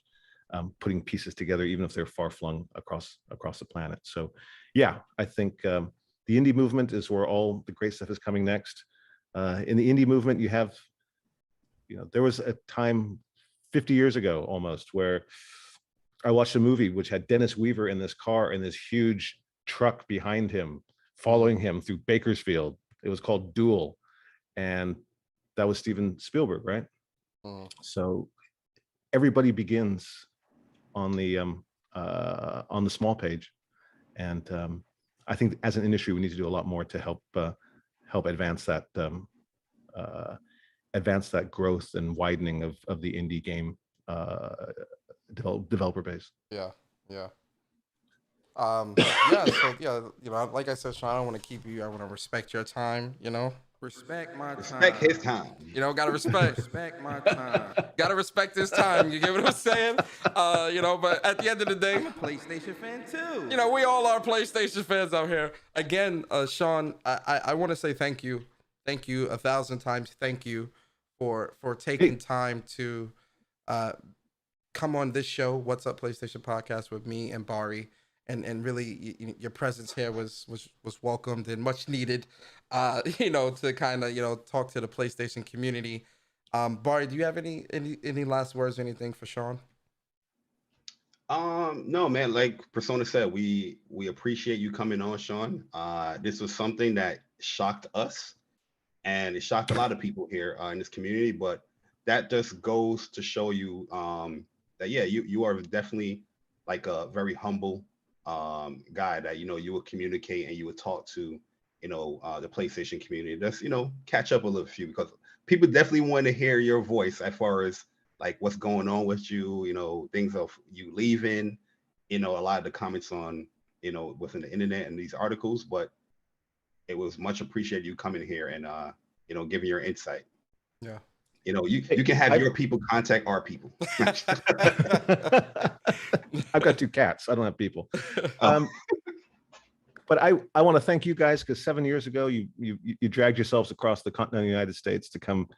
putting pieces together, even if they're far flung across the planet. So yeah, I think the indie movement is where all the great stuff is coming next. In the indie movement, you have, there was a time 50 years ago almost where I watched a movie which had Dennis Weaver in this car and this huge truck behind him, following him through Bakersfield. It was called Duel, and that was Steven Spielberg, right? So everybody begins on the small page, and I think as an industry we need to do a lot more to help advance that growth and widening of the indie game developer base. Yeah. So like I said, Shawn, I don't want to keep you. I want to respect your time. Respect my time. Respect his time. Gotta respect my time. Gotta respect his time. You get what I'm saying? But at the end of the day, I'm a PlayStation fan too. We all are PlayStation fans out here. Again, Shawn, I want to say thank you. Thank you 1,000 times. Thank you for taking time to come on this show, What's Up PlayStation Podcast, with me and Bari. And really, your presence here was welcomed and much needed, to kind of, talk to the PlayStation community. Bari, do you have any last words or anything for Shawn? No, man, like Persona said, we appreciate you coming on, Shawn. This was something that shocked us, and it shocked a lot of people here in this community, but that just goes to show you that, yeah, you are definitely like a very humble guy that, you would communicate and you would talk to, the PlayStation community. Just, catch up a little few, because people definitely want to hear your voice as far as like what's going on with you, things of you leaving, a lot of the comments on, within the internet and these articles. But it was much appreciated you coming here and, giving your insight. Yeah. You can have your people contact our people. I've got 2 cats. I don't have people. But I want to thank you guys, because 7 years ago you dragged yourselves across the continental United States to come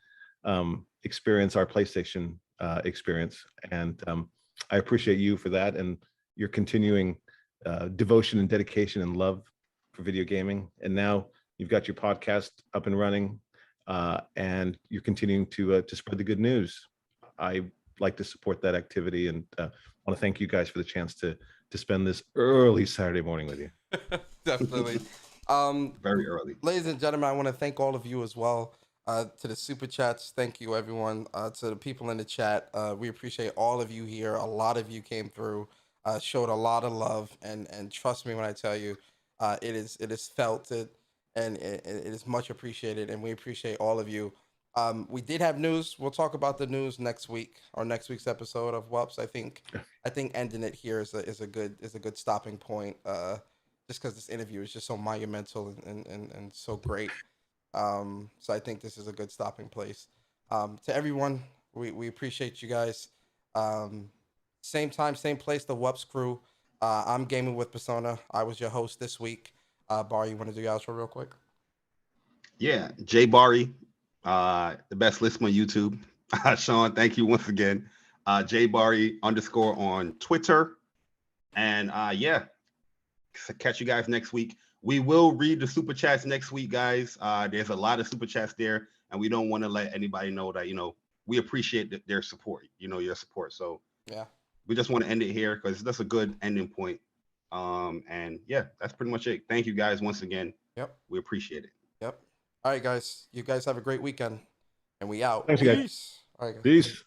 experience our PlayStation experience, and I appreciate you for that, and your continuing devotion and dedication and love for video gaming. And now you've got your podcast up and running, and you're continuing to spread the good news. I like to support that activity. And want to thank you guys for the chance to spend this early Saturday morning with you. Definitely. Very early. Ladies and gentlemen, I want to thank all of you as well. To the super chats, thank you everyone. To the people in the chat, we appreciate all of you here. A lot of you came through, showed a lot of love, and trust me when I tell you, it is felt it, and it is much appreciated, and we appreciate all of you. We did have news. We'll talk about the news next week or next week's episode of WUPS. I think ending it here is a good stopping point. Just because this interview is just so monumental and so great. So I think this is a good stopping place. To everyone, we appreciate you guys. Same time, same place, the WUPS crew. I'm Gaming with Persona. I was your host this week. Bari, you want to do your outro real quick? Yeah, Jay Bari, the best listener on YouTube. Shawn, thank you once again. Jay Bari _ on Twitter. And yeah, catch you guys next week. We will read the super chats next week, guys. There's a lot of super chats there, and we don't want to let anybody know that, we appreciate their support, your support. So yeah, we just want to end it here because that's a good ending point. And yeah, that's pretty much it. Thank you guys once again. Yep. We appreciate it. Yep. All right, guys. You guys have a great weekend, and we out. Thanks, Peace. guys. All right, guys. Peace.